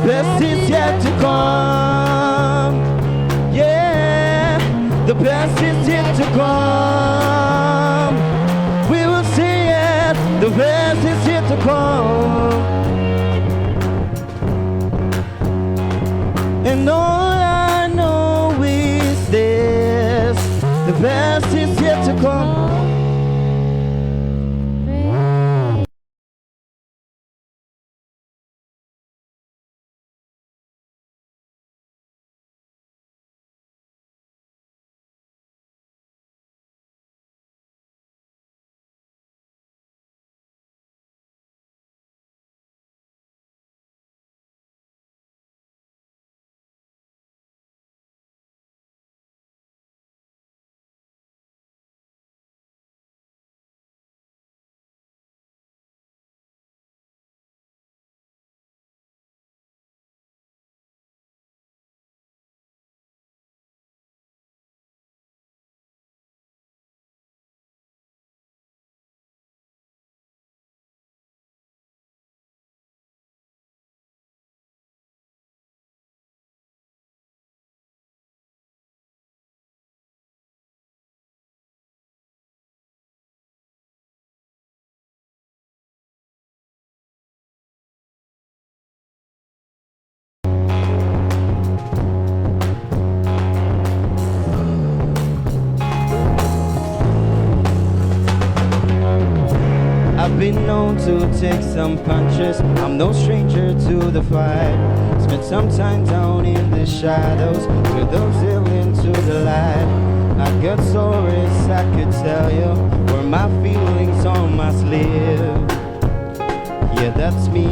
best is yet to come. Yeah, the best is yet to come. We will see it, the best is yet to come. And all I know is this, the best is yet to come. I've been known to take some punches. I'm no stranger to the fight. Spent some time down in the shadows with those ill into the light. I got stories I could tell you where my feelings on my sleeve. Yeah, that's me.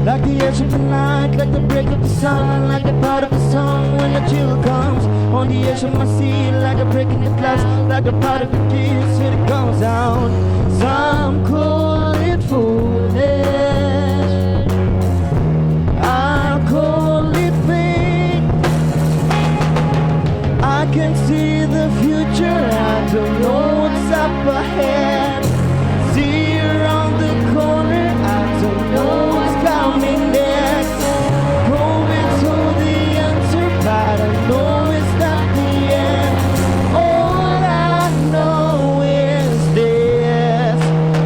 Like the edge of the night, like the break of the sun, like a part of the song when the chill comes. On the edge of my seat, like a break in the glass, like a part of the kiss when it goes down. Some call it foolish, I call it fate. I can see the future, I don't know what's up ahead. See around the corner, I don't know what's coming next. Going to the answer, but I know it's not the end. All I know is this,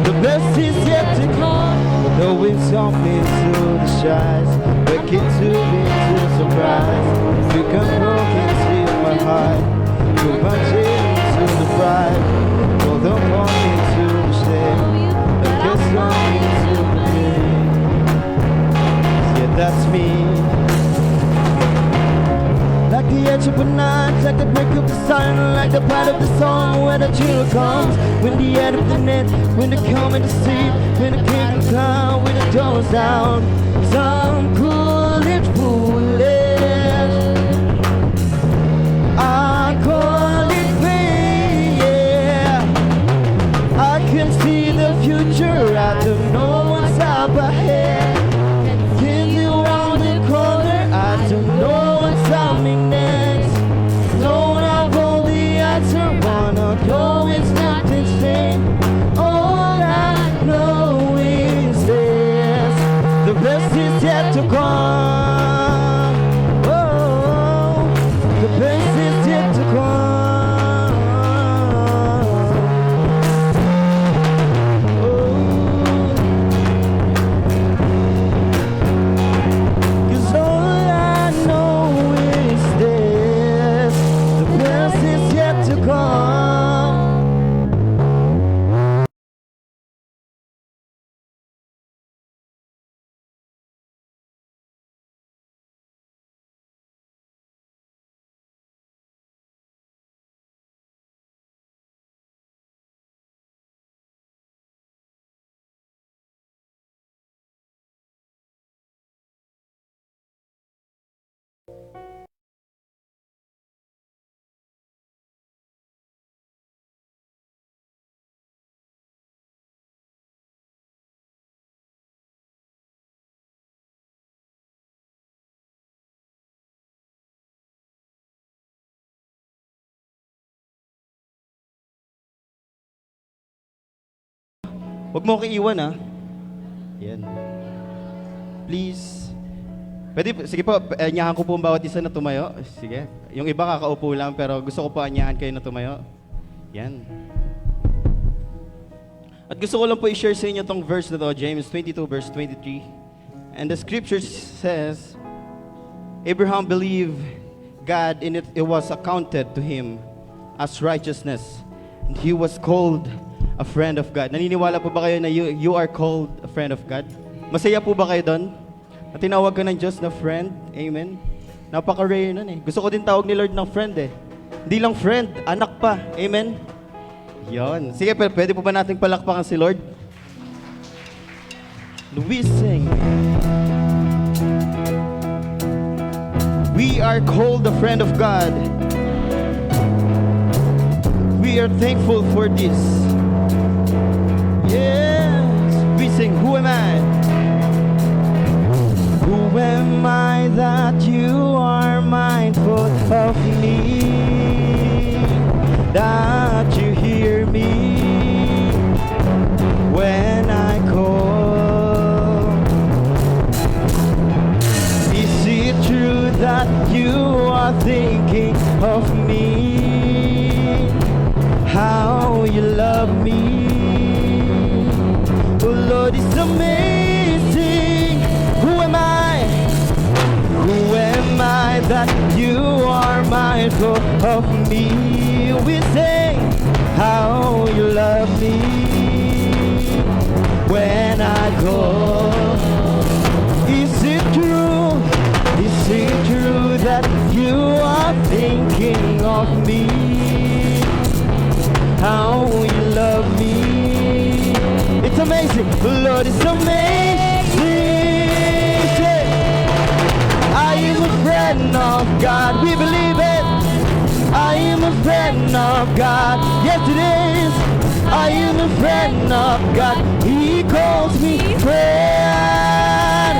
the best is yet to come. Though it's on me to the skies, wicked to be to surprise. You can broke and steal my heart, you punch it into the pride. Pull the morning to the shade, the kiss on me to the day. Yeah, that's me. Like the edge of a night, like the break of the sun, like the part of the song where the chill comes. When the end of the net, when the coming to sleep, when the kingdom come, when the door's down. Some call it foolish, I call it fate. Yeah, I can see the future, I don't know what's up ahead. Can you round the corner, I don't know what's coming next. Don't have all the answer, wanna go, it's not the same. All I know is this, the best is yet to come. Oh, the best is yet to come. Oh, 'cause all I know is this, the best is yet to come. Huwag mo ko iiwan, ha? Yan. please. Sige po, anyahan ko po ang bawat isa na tumayo. Sige. Yung iba kakaupo lang, pero gusto ko po anyahan kayo na tumayo. Yan. At gusto ko lang po i-share sa inyo tong verse na to, James 22 verse 23. And the scripture says, Abraham believed God, and it was accounted to him as righteousness. And he was called a friend of God. Naniniwala po ba kayo na you are called a friend of God? Masaya po ba kayo doon? Na tinawag ka ng Diyos na friend? Amen? Napaka-rare nun eh. Gusto ko din tawag ni Lord ng friend eh. Hindi lang friend, anak pa. Amen? Yon. Sige, pwede po ba nating palakpakan si Lord? We sing. We are called the friend of God. We are thankful for this. Yes. We sing, who am I? Who am I that you are mindful of me? That you hear me when I call. Is it true that you are thinking of me? How you love me? Oh Lord, it's amazing. Who am I? Who am I that you are mindful of me? We sing how you love me when I go. Is it true? Is it true that you are thinking of me? How you love me? It's amazing, Lord, it's amazing. I am a friend of God, we believe it. I am a friend of God, yes it is. I am a friend of God, He calls me friend.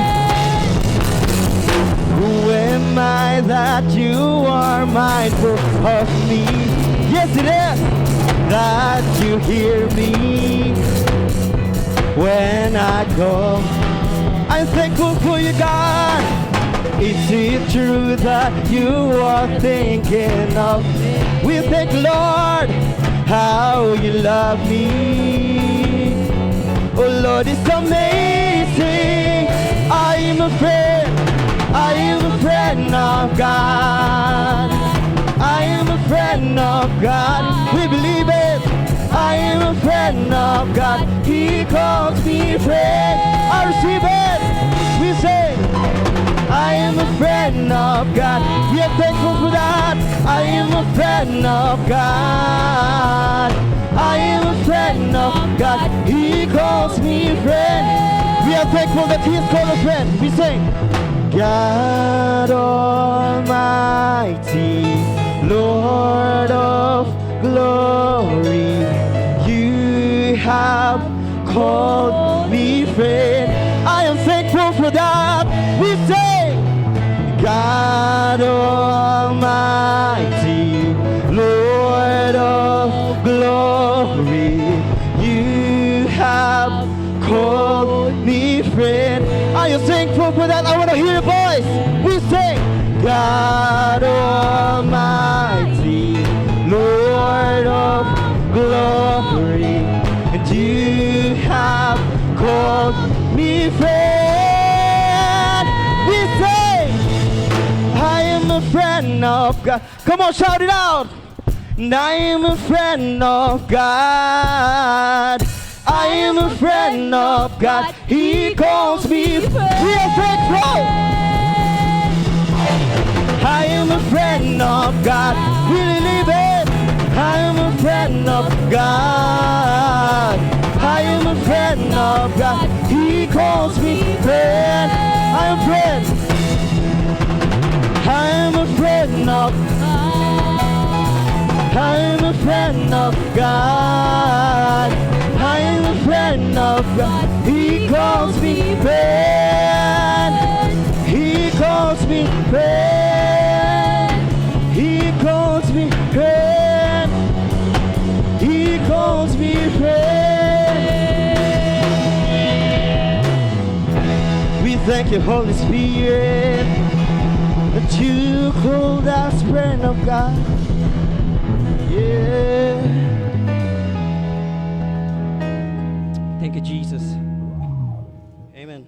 Who am I that you are mindful of me? Yes it is, that you hear me when I go. I'm thankful for you, God. Is it true that you are thinking of me? We thank Lord how you love me. Oh Lord, it's amazing. I am a friend. I am a friend of God. I am a friend of God. We believe it. I am a friend of God. He calls me friend. I receive it. We say, I am a friend of God. We are thankful for that. I am a friend of God. I am a friend of God. He calls me friend. We are thankful that He is called a friend. We sing, God Almighty, Lord of glory, you have called me friend. I am thankful for that. We say, God Almighty, Lord of glory, you have called me friend. Are you thankful for that? I want to hear your voice. We say, God Almighty, Lord of glory, and you have called me friend. We say, I am a friend of God. Come on, shout it out. And I am a friend of God. I am a friend of God. He calls me friend. We are thankful. I am a friend of God. We believe it. I am a friend of God. I am a friend of God. He calls me friend. I am a friend. I am a friend of God. I am a friend of God. I am a friend of God. He calls me friend. He calls me friend. He calls me friend. He calls me friend. We Thank you, Holy Spirit, that you called us friend of God. Yeah. Thank you, Jesus. Amen.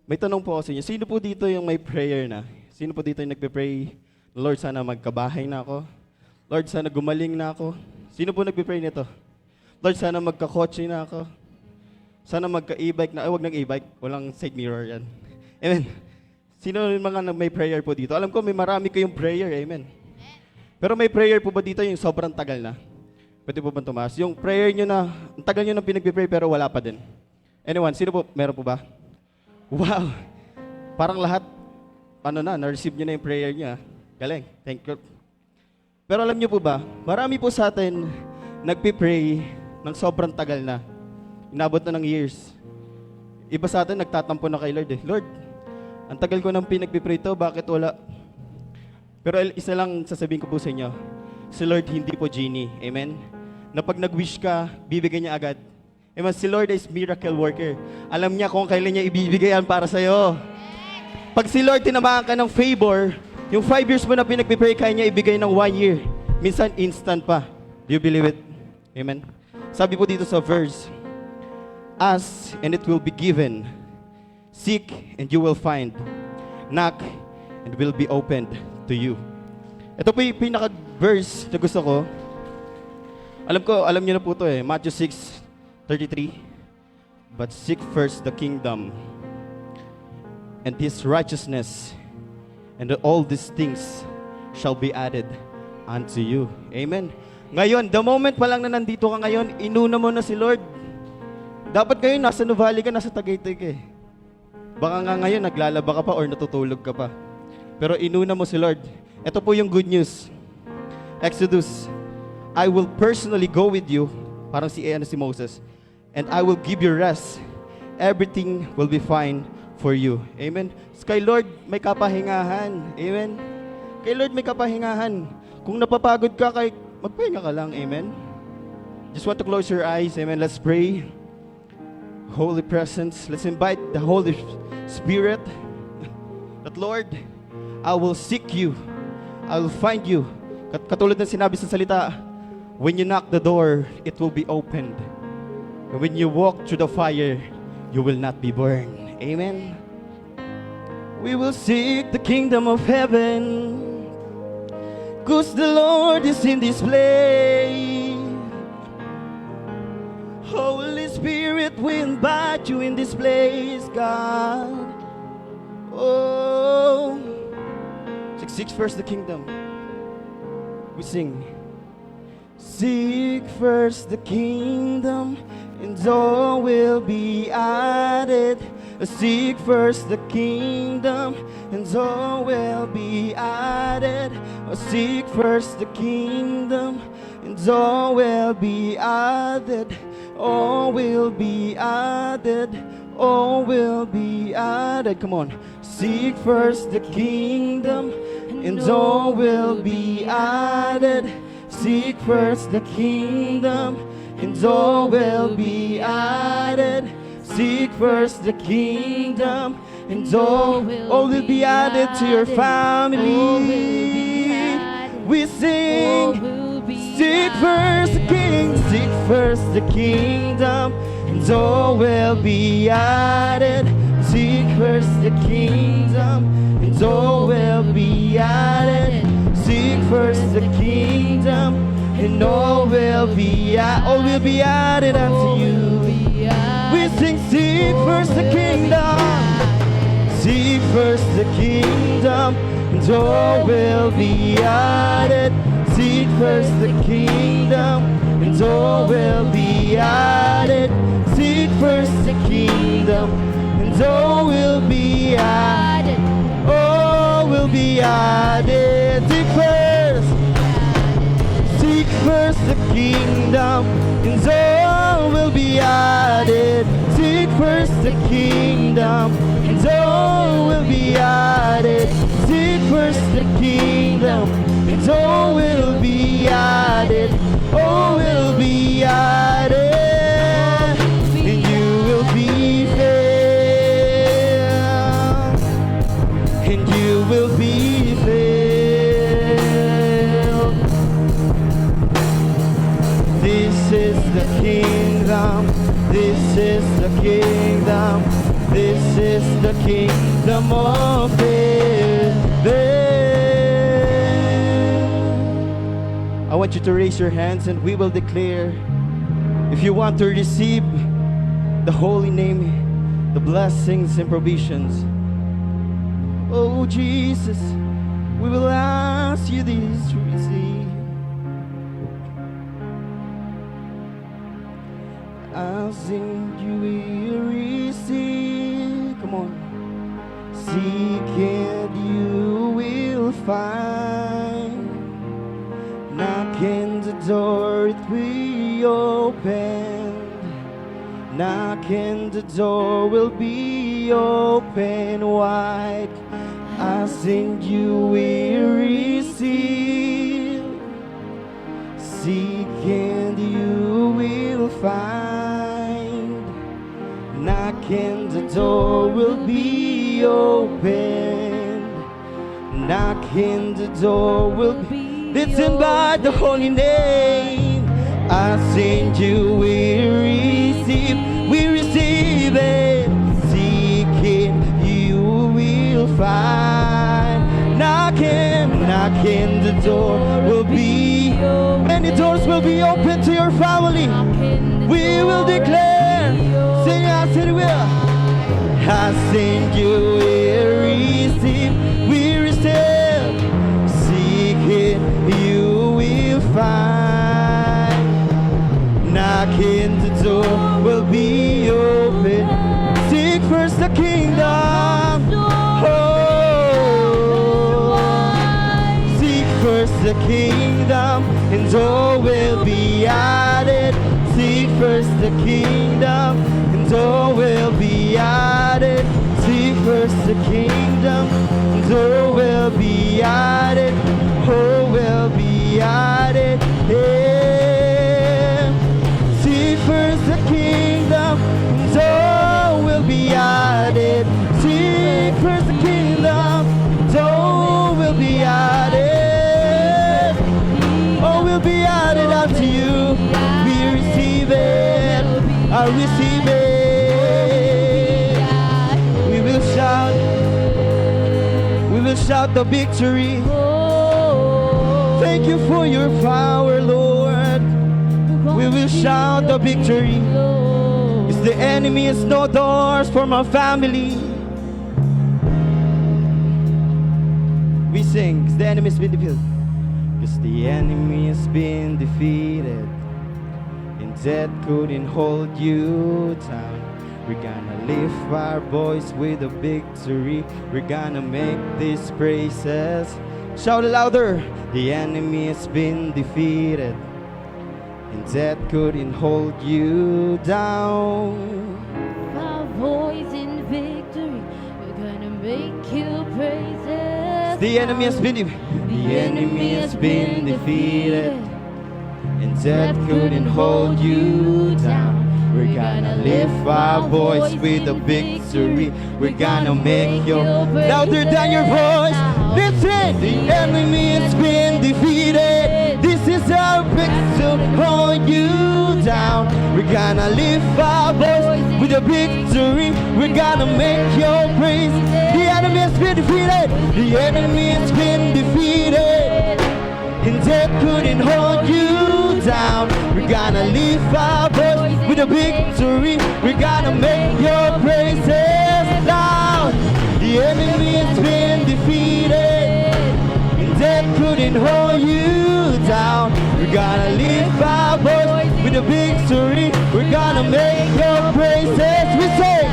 May tanong po ako sa inyo. Sino po dito yung may prayer na? Sino po dito yung nagpe-pray, Lord, sana magkabahay na ako? Lord, sana gumaling na ako? Sino po nagpe-pray nito? Lord, sana magka-kotse na ako? Sana magka-e-bike na. Ay, wag ng e-bike. Walang side mirror yan. Amen. Sino yung mga may prayer po dito? Alam ko may marami kayong prayer. Amen. Pero may prayer po ba dito yung sobrang tagal na? Pwede po ba tumaas? Yung prayer nyo na, ang tagal nyo na pinag-pray pero wala pa din. Anyone, sino po? Meron po ba? Wow! Parang lahat, na-receive nyo na yung prayer nyo. Galing. Thank you. Pero alam nyo po ba, marami po sa atin nagpipray ng sobrang tagal na. Inabot na ng years. Iba sa atin, nagtatampo na kay Lord eh. Lord, ang tagal ko nang pinagpipray to, bakit wala? Pero isa lang sasabihin ko po sa inyo, si Lord hindi po genie. Amen? Na pag nag-wish ka, bibigyan niya agad. Amen? Si Lord is miracle worker. Alam niya kung kailan niya ibibigay yan para sa'yo. Pag si Lord tinamaan ka ng favor, yung 5 years mo na pinagpipray, kaya niya ibigay ng 1 year. Minsan, instant pa. Do you believe it? Amen? Sabi po dito sa verse, ask and it will be given. Seek and you will find. Knock and will be opened to you. Ito po yung pinaka-verse na gusto ko. Alam niyo na po ito eh. Matthew 6:33. But seek first the kingdom and His righteousness, and all these things shall be added unto you. Amen. Ngayon, the moment pa lang na nandito ka ngayon, inuna mo na si Lord. Dapat ngayon, nasa Nuvali ka, nasa Tagaytay ka eh. Baka nga ngayon, naglalaba ka pa or natutulog ka pa. Pero inuna mo si Lord. Ito po yung good news. Exodus, I will personally go with you, parang si Moses, and I will give you rest. Everything will be fine for you. Amen. Kay Lord, may kapahingahan. Amen. Kay Lord, may kapahingahan. Kung napapagod ka, magpahinga ka lang. Amen. Just want to close your eyes. Amen. Let's pray. Holy presence, let's invite the Holy Spirit. That Lord, I will seek you. I will find you. Katulad ng sinabi sa salita, when you knock the door, it will be opened. And when you walk through the fire, you will not be burned. Amen. We will seek the kingdom of heaven, 'cause the Lord is in this place. Holy Spirit, we invite you in this place, God. Oh, seek first the kingdom. We sing. Seek first the kingdom, and all will be added. Seek first the kingdom, and all will be added. Seek first the kingdom, and all will be added. All will be added. All will be added. Come on. Seek first the kingdom, and all will be added. Seek first the kingdom, and all will be added. Seek first the kingdom, and all will be added to your family. We sing. Seek first the king, seek first the kingdom, and all will be added. Seek first the kingdom, and all will be added. Seek first the kingdom, and all will be added unto you. We sing, seek first the kingdom, seek first the kingdom, and all will be added. Seek first the kingdom, and all will be added. Seek first the kingdom, and all will be added. All will be added. Seek first the kingdom, and all will be added. Seek first the kingdom, and all will be added. Seek first the kingdom, and all will be added. All will be added, and you will be filled. will be filled. This is the kingdom. This is the kingdom. This is the kingdom of heaven. I want you to raise your hands and we will declare. If you want to receive the holy name, the blessings and provisions, oh Jesus, we will ask you this to receive. As in you will receive. Come on. Seek and you will find. Knock and the door it will open. Knock and the door will be open wide. As in you will receive. Seek and you will find. Knock and the door will be open. Knock and the door will be. Listen by the holy name. As in you will receive. We receive it. Seeking you will find. Knocking, the door will be. Many doors will be open to your family. We will declare. Sing as it will. As in you will receive. We receive. Seeking you will find. Knocking, the door will be open. Seek first the kingdom. The kingdom and all will be added. Seek first the kingdom and all will be added. Seek first the kingdom and all will be added. All will be added. Yeah. Seek first the kingdom and all will be added. Seek first the kingdom and all will be added. Will be added unto you. We receive it. I receive it. We will shout. We will shout the victory. Thank you for your power, Lord. We will shout the victory. Because the enemy has no doors for my family. We sing. Because the enemy has been defeated. Because the enemy has been defeated and death couldn't hold you down. We're gonna lift our voice with a victory. We're gonna make these praises. Shout it louder. The enemy has been defeated and death couldn't hold you down. Our voice in victory. We're gonna make you praises. The enemy has been defeated. The enemy has been defeated and death couldn't hold you down. We're gonna lift our voice with a victory. We're gonna make you louder than your voice. Listen, the enemy has been defeated. This is our victory, hold you down. We're gonna lift our voice with a victory. We're gonna make your praise. The enemy has been defeated. The enemy has been defeated and death couldn't hold you down. We're gonna lift our voice with a victory. We're gonna make your praises loud. The enemy has been defeated and death couldn't hold you down. We're gonna lift our voice with a victory. We're gonna make your praises. We say,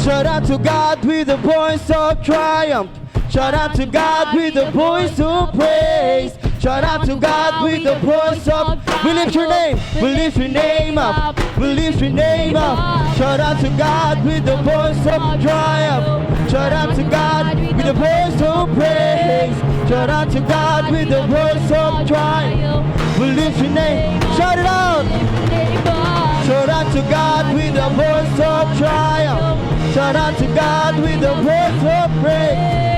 shout out to God with the voice of triumph. Shout out to God with the voice of praise. Shout out to God with the voice of. We lift your name. We lift your name up. We lift your name up. Shout out to God with the voice of triumph. Shout out to God with the voice of praise. Shout out to God with the voice of triumph. We lift your name. Shout it out. Shout out to God with the voice of triumph. Shout out to God with the voice of praise.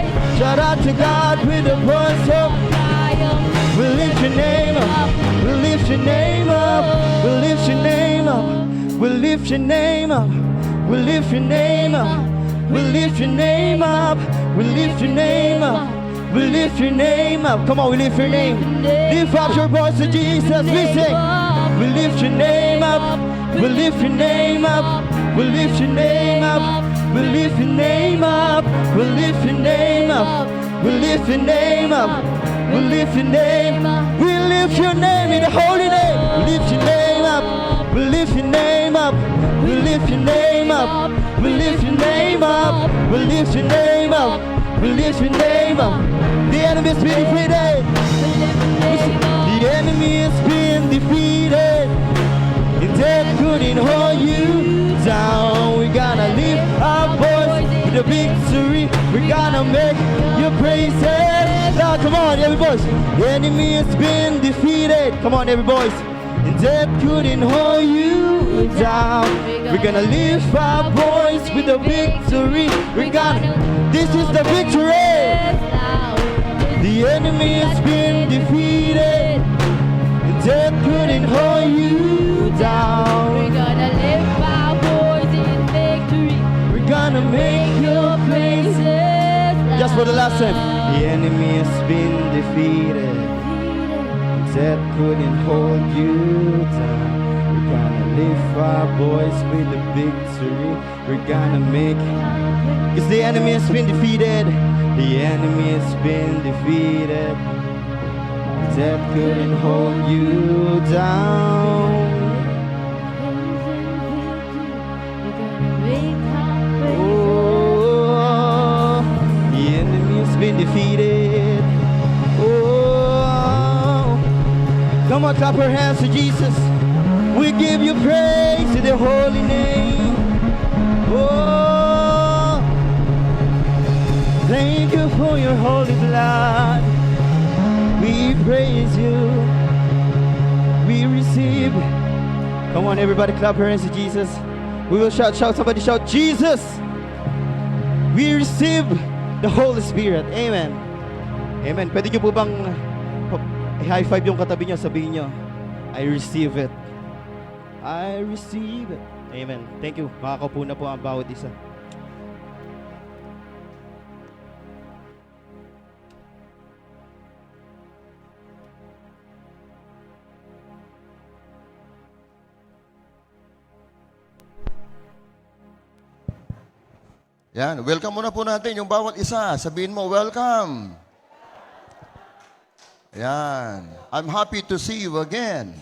Shout out to God with a voice of triumph. we lift your name up. We lift your name up. We lift your name up. We lift your name up. We lift your name up. We lift your name up. We lift your name up. We lift your name up. Come on, we lift your name. Lift up your voice to Jesus. We sing. We lift your name up. We lift your name up. We lift your name up. We lift your name up. We lift your name up. We lift your name up. We lift your name. We lift your name in the holy name. We lift your name up. We lift your name up. We lift your name up. We lift your name up. We lift your name up. We lift your name up. The enemy's been defeated. The enemy has been defeated. And death couldn't hold you down. We gotta lift our voice with a victory. We gotta make your praises. Now come on, every voice. The enemy has been defeated. Come on, every voice. And death couldn't hold you down. We're gonna lift our voice with a victory. We gotta. This is the victory. The enemy has been defeated. And death couldn't hold you down. We're gonna lift our voice in victory. We're gonna make your praises. Just for the last time. The enemy has been defeated. Death couldn't hold you down. We're gonna lift our voice with the victory. We're gonna make. Because the enemy has been defeated. The enemy has been defeated. Death couldn't hold you down. Oh, the enemy has been defeated. Oh, come on, clap our hands to Jesus. We give you praise to the holy name. Oh, thank you for your holy blood. We praise you. We receive. Come on, everybody, clap your hands to Jesus. We will shout, somebody shout, Jesus. We receive the Holy Spirit. Amen. Amen. Pwede nyo po bang high five yung katabi nyo, sabihin nyo, I receive it. I receive it. Amen. Thank you. Makakaupo na po ang bawat isa. Yan, welcome muna po natin yung bawat isa. Sabihin mo, welcome. Yan. I'm happy to see you again.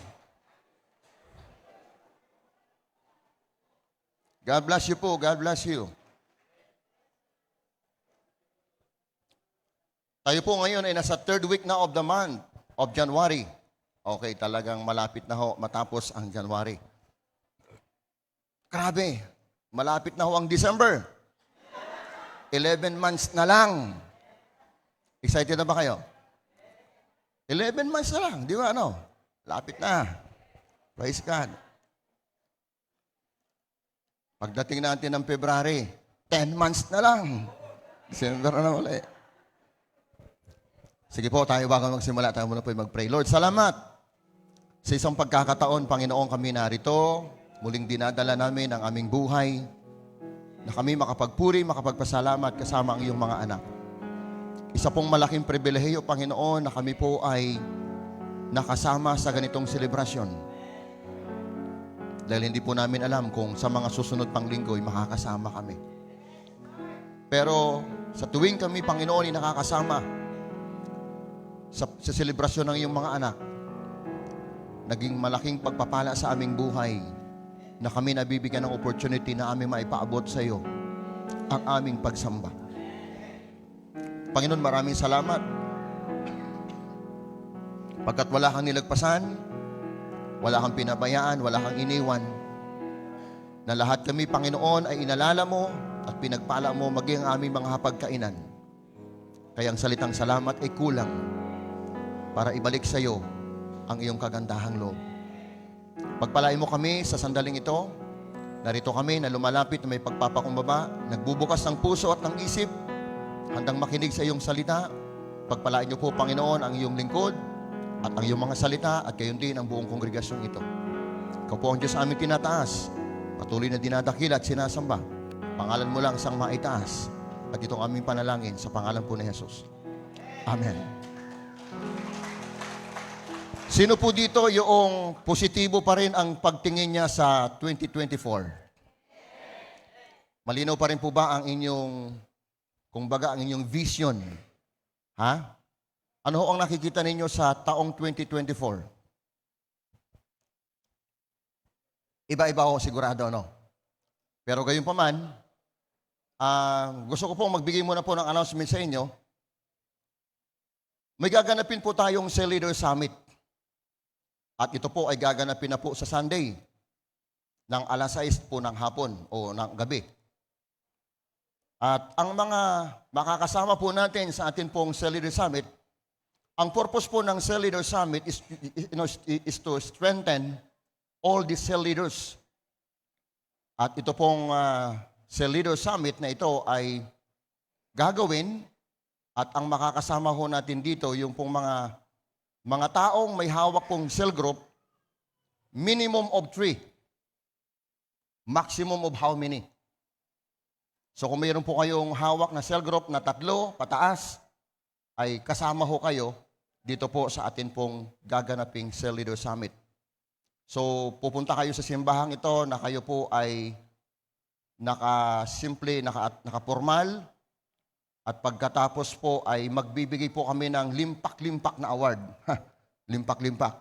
God bless you po. God bless you. Tayo po ngayon ay nasa third week na of the month of January. Okay, talagang malapit na ho matapos ang January. Grabe, malapit na ho ang December. 11 months na lang. Excited na ba kayo? 11 months na lang, di ba ano? Lapit na. Praise God. Pagdating natin ng February, 10 months na lang. December na ulit. Sige po, tayo bago magsimula, tayo muna po mag-pray. Lord, salamat sa isang pagkakataon, Panginoon, kami narito. Muling dinadala namin ang aming buhay na kami makapagpuri, makapagpasalamat kasama ang iyong mga anak. Isa pong malaking pribilehiyo, Panginoon, na kami po ay nakasama sa ganitong selebrasyon. Dahil hindi po namin alam kung sa mga susunod pang linggo ay makakasama kami. Pero sa tuwing kami, Panginoon, ay nakakasama sa selebrasyon ng iyong mga anak, naging malaking pagpapala sa aming buhay na kami nabibigyan ng opportunity na aming maipaabot sa iyo ang aming pagsamba. Panginoon, maraming salamat. Pagkat wala kang nilagpasan, wala kang pinabayaan, wala kang iniwan, na lahat kami, Panginoon, ay inalala mo at pinagpala mo maging ang aming mga hapagkainan. Kaya ang salitang salamat ay kulang para ibalik sa iyo ang iyong kagandahang loob. Pagpalain mo kami sa sandaling ito. Narito kami na lumalapit na may pagpapakumbaba, nagbubukas ng puso at ng isip handang makinig sa iyong salita. Pagpalain niyo po, Panginoon, ang iyong lingkod at ang iyong mga salita at gayon din ang buong kongregasyong ito. Ikaw po ang Diyos sa aming tinataas. Patuloy na dinadakila at sinasamba. Pangalan mo lang sang maitaas. At itong aming panalangin sa pangalan po ni Jesus. Amen. Sino po dito yung positibo pa rin ang pagtingin niya sa 2024? Malinaw pa rin po ba ang inyong, kumbaga, ang inyong vision? Ha? Ano ho ang nakikita ninyo sa taong 2024? Iba-iba ho sigurado, no? Pero gayon pa man, gusto ko po magbigay muna po ng announcement sa inyo. May gaganapin po tayong Cell Leader Summit. At ito po ay gaganapin na po sa Sunday ng alas 6 po ng hapon o ng gabi. At ang mga makakasama po natin sa atin pong Cell Leader Summit, ang purpose po ng Cell Leader Summit is to strengthen all the cell leaders. At ito pong Cell Leader Summit na ito ay gagawin at ang makakasama ho natin dito yung pong mga taong may hawak pong cell group, minimum of 3. Maximum of how many? So kung mayroon po kayong hawak na cell group na 3 pataas, ay kasama ho kayo dito po sa atin pong gaganaping Cell Leader Summit. So pupunta kayo sa simbahang ito na kayo po ay naka-formal at pagkatapos po ay magbibigay po kami ng limpak-limpak na award. Limpak-limpak.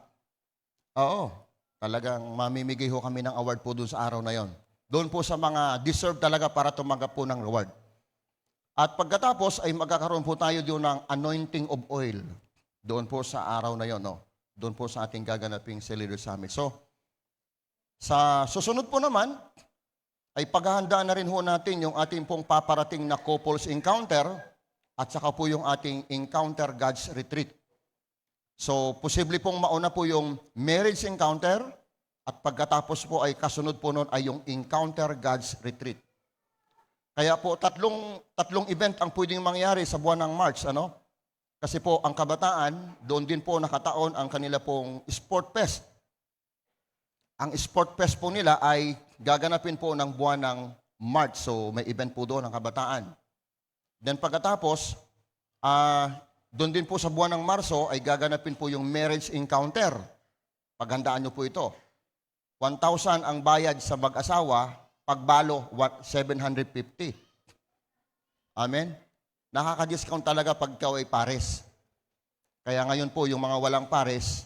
Oo, talagang mamimigay ho kami ng award po doon sa araw na yon. Doon po sa mga deserve talaga para tumanggap po ng reward. At pagkatapos ay magkakaroon po tayo doon ng anointing of oil. Doon po sa araw na yon, no? Doon po sa ating gaganaping Cell Leader Summit. So, sa susunod po naman, ay paghahandaan na rin ho natin yung ating pong paparating na couples encounter at saka po yung ating encounter God's retreat. So, posible pong mauna po yung marriage encounter at pagkatapos po ay kasunod po nun ay yung encounter God's retreat. Kaya po tatlong event ang pwedeng mangyari sa buwan ng March, ano? Kasi po ang kabataan, doon din po nakataon ang kanila pong sport fest. Ang sport fest po nila ay gaganapin po ng buwan ng March. So may event po doon ang kabataan. Then pagkatapos, doon din po sa buwan ng Marso ay gaganapin po yung marriage encounter. Paghandaan nyo po ito. 1,000 ang bayad sa mag-asawa, pagbalo 750. Amen? Nakaka-discount talaga pag ikaw ay pares. Kaya ngayon po yung mga walang pares,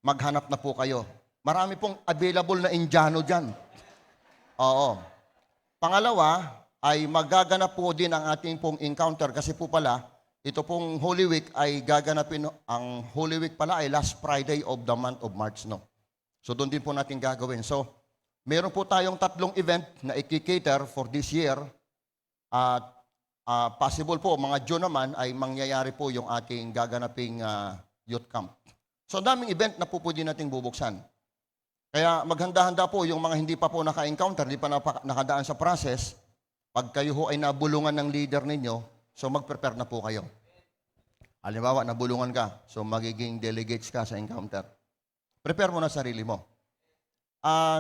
maghanap na po kayo. Marami pong available na Indiano dyan. Oo. Pangalawa, ay magaganap po din ang ating pong encounter kasi po pala, ito pong Holy Week ay gaganapin, ang Holy Week pala ay last Friday of the month of March, no? So doon din po natin gagawin. So, meron po tayong 3 event na i-cater for this year. At possible po, mga June naman ay mangyayari po yung ating gaganaping youth camp. So, daming event na po pwede nating bubuksan. Kaya maghanda-handa po yung mga hindi pa po naka-encounter, hindi pa nakadaan sa process. Pag kayo ho ay nabulungan ng leader ninyo, so mag-prepare na po kayo. Halimbawa, nabulungan ka, so magiging delegates ka sa encounter. Prepare mo na sarili mo.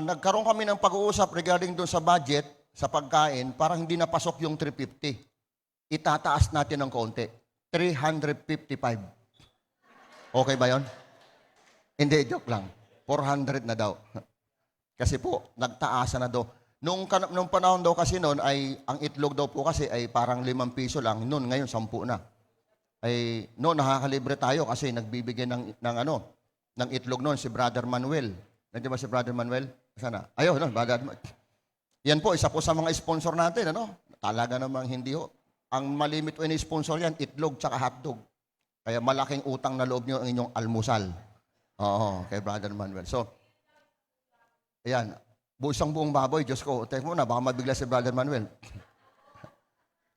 Nagkaroon kami ng pag-uusap regarding doon sa budget, sa pagkain, parang hindi napasok yung 350. Itataas natin ng konti. 355. Okay ba yon? Hindi, joke lang. 400 na daw. Kasi po, nagtaasan na daw. Nung panahon daw kasi noon, ay ang itlog daw po kasi ay parang 5 piso lang. Noon, ngayon 10 na. Ay, noon, nakakalibre tayo kasi nagbibigay ng itlog noon si Brother Manuel. Nandiyan ba si Brother Manuel? Sana? Ayaw, no? Yan po, isa po sa mga sponsor natin, ano? Talaga namang hindi ho. Ang malimit o ini-sponsor yan, itlog tsaka hotdog. Kaya malaking utang na loob nyo ang inyong almusal. Oo, kay Brother Manuel. So, ayan, isang buong baboy, Diyos ko, tek mo na, baka mabigla si Brother Manuel.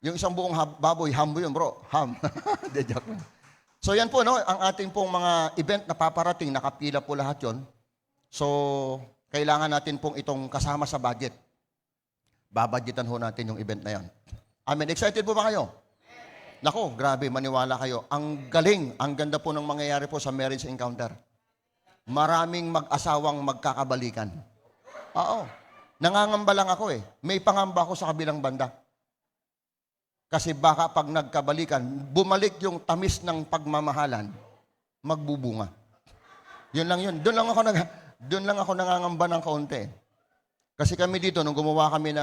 Yung isang buong baboy, ham yun, bro. Ham. De, joke lang. So, yan po, no? Ang ating pong mga event na paparating, nakapila po lahat yon. So, kailangan natin pong itong kasama sa budget. Babadgetan ho natin yung event na yan. Amen. Excited po ba kayo? Nako, grabe, maniwala kayo. Ang galing, ang ganda po ng mangyayari po sa marriage encounter. Maraming mag-asawang magkakabalikan. Oo. Nangangamba lang ako eh. May pangamba ako sa kabilang banda. Kasi baka pag nagkabalikan, bumalik yung tamis ng pagmamahalan, magbubunga. Yun lang yun. Doon lang ako nangangamba ng kaunti. Kasi kami dito, nung gumawa kami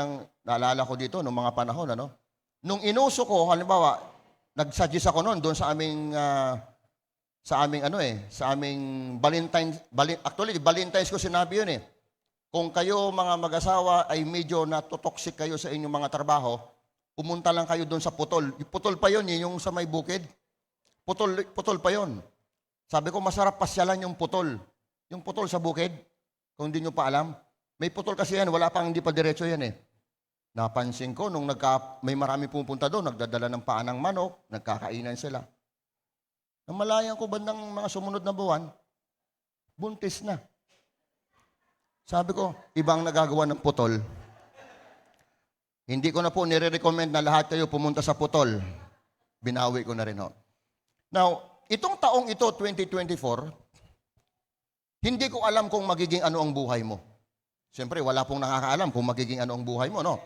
naalala ko dito, nung mga panahon, nung inuso ko, halimbawa, nag-suggest ako noon doon sa aming Valentine's ko sinabi yun eh. Kung kayo mga mag-asawa ay medyo natotoxic kayo sa inyong mga trabaho, pumunta lang kayo doon sa putol. Putol pa yun, yung sa may bukid. Putol pa yun. Sabi ko, masarap pasyalan yung putol. Yung putol sa bukid, kung hindi nyo pa alam. May putol kasi yan, wala pang hindi pa diretso yan eh. Napansin ko, nung may marami pupunta doon, nagdadala ng paa ng manok, nagkakainan sila. Namalayan ko bandang mga sumunod na buwan, buntis na. Sabi ko, ibang nagagawa ng putol. Hindi ko na po nire-recommend na lahat kayo pumunta sa putol. Binawi ko na rin ho. Now, itong taong ito, 2024, hindi ko alam kung magiging ano ang buhay mo. Siyempre, wala pong nakakaalam kung magiging ano ang buhay mo, no?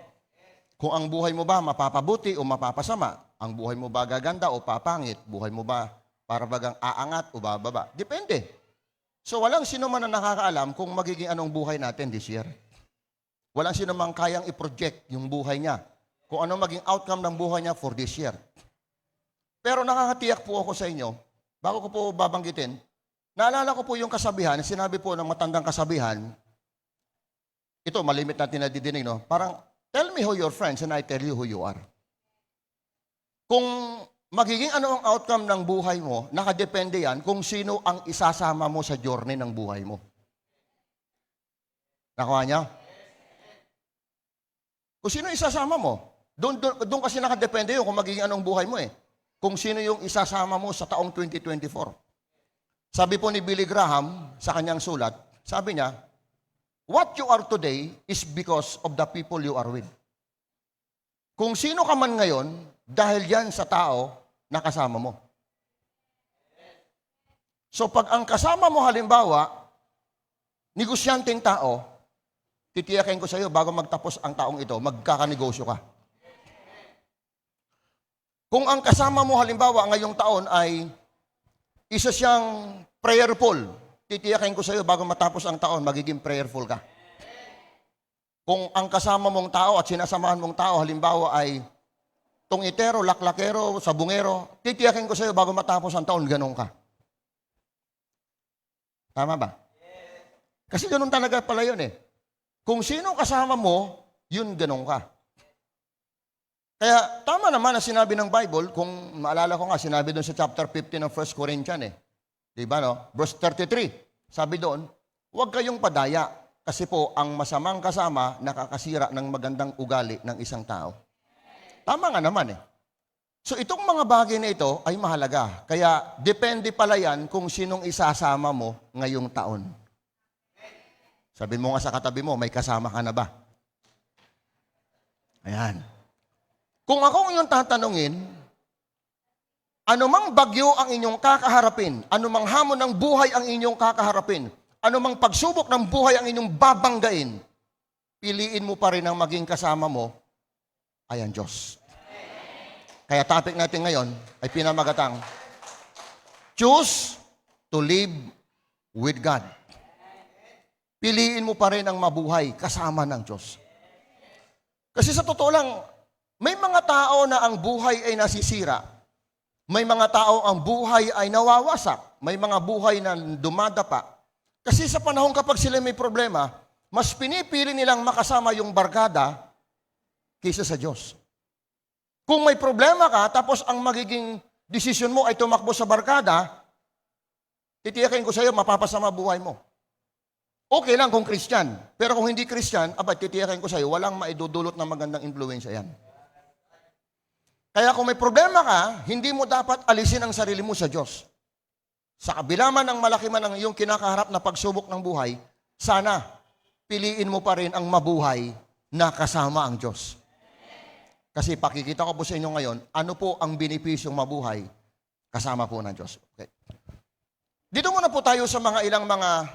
Kung ang buhay mo ba mapapabuti o mapapasama, ang buhay mo ba gaganda o papangit, buhay mo ba para bagang aangat o bababa, depende. So walang sino man na nakakaalam kung magiging anong buhay natin this year. Walang sino man kayang i-project yung buhay niya, kung ano maging outcome ng buhay niya for this year. Pero nakakatiyak po ako sa inyo, bago ko po babanggitin, naalala ko po yung kasabihan, sinabi po ng matandang kasabihan, ito malimit natin na didinig, no? Parang, tell me who your friends and I tell you who you are. Kung magiging ano ang outcome ng buhay mo, nakadepende yan kung sino ang isasama mo sa journey ng buhay mo. Nakuha niya? Kung sino isasama mo, doon kasi nakadepende yun kung magiging anong buhay mo eh. Kung sino yung isasama mo sa taong 2024. Sabi po ni Billy Graham sa kanyang sulat, sabi niya, what you are today is because of the people you are with. Kung sino ka man ngayon, dahil yan sa tao na kasama mo. So pag ang kasama mo halimbawa, negosyanteng tao, titiyakin ko sa iyo bago magtapos ang taong ito, magkakanegosyo ka. Kung ang kasama mo halimbawa ngayong taon ay isa siyang prayerful, titiyakin ko sa iyo bago matapos ang taon, magiging prayerful ka. Kung ang kasama mong tao at sinasamahan mong tao, halimbawa ay tungitero, laklakero, sabungero, titiyakin ko sa iyo bago matapos ang taon, ganun ka. Tama ba? Kasi ganun talaga pala yun eh. Kung sino kasama mo, yun ganun ka. Kaya tama naman na sinabi ng Bible, kung maalala ko nga, sinabi doon sa chapter 15 ng 1 Corinthians eh. Diba no? Verse 33, sabi doon, huwag kayong padaya kasi po ang masamang kasama nakakasira ng magandang ugali ng isang tao. Tama nga naman eh. So itong mga bagay na ito ay mahalaga. Kaya depende pala yan kung sinong isasama mo ngayong taon. Sabi mo nga sa katabi mo, may kasama ka na ba? Ayan. Kung ako yung tatanungin, anumang bagyo ang inyong kakaharapin, anumang hamon ng buhay ang inyong kakaharapin, anumang pagsubok ng buhay ang inyong babanggain, piliin mo pa rin ang maging kasama mo ay ang Diyos. Kaya topic natin ngayon ay pinamagatang, choose to live with God. Piliin mo pa rin ang mabuhay kasama ng Diyos. Kasi sa totoo lang, may mga tao na ang buhay ay nasisira. May mga tao ang buhay ay nawawasak. May mga buhay na dumadapa. Kasi sa panahon kapag sila may problema, mas pinipili nilang makasama yung barkada kaysa sa Diyos. Kung may problema ka, tapos ang magiging desisyon mo ay tumakbo sa barkada, titiyakin ko sa iyo, mapapasama buhay mo. Okay lang kung Christian. Pero kung hindi Christian, titiyakin ko sa iyo, walang maidudulot ng magandang impluwensya yan. Kaya kung may problema ka, hindi mo dapat alisin ang sarili mo sa Diyos. Sa kabila man ng malaki man ang iyong kinakaharap na pagsubok ng buhay, sana piliin mo pa rin ang mabuhay na kasama ang Diyos. Kasi pakikita ko po sa inyo ngayon, ano po ang benepisyong mabuhay kasama po ng Diyos. Okay. Dito muna po tayo sa mga ilang mga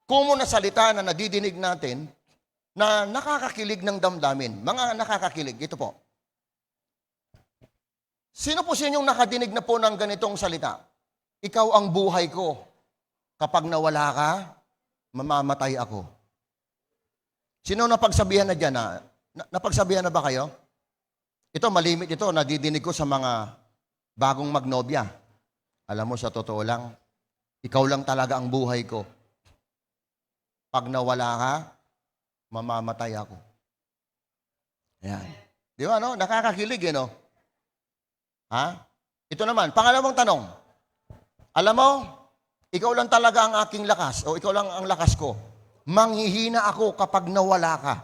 common na salita na nadidinig natin na nakakakilig ng damdamin. Mga nakakakilig, ito po. Sino po sa inyong nakadinig na po ng ganitong salita? Ikaw ang buhay ko. Kapag nawala ka, mamamatay ako. Sino napagsabihan na dyan? Napagsabihan na ba kayo? Ito, malimit ito. Nadidinig ko sa mga bagong magnobya. Alam mo, sa totoo lang, ikaw lang talaga ang buhay ko. Pag nawala ka, mamamatay ako. Ayan. Di ba, no? Nakakakilig, no? Ha? Ito naman, pangalawang tanong. Alam mo, ikaw lang talaga ang aking lakas, o ikaw lang ang lakas ko. Manghihina ako kapag nawala ka.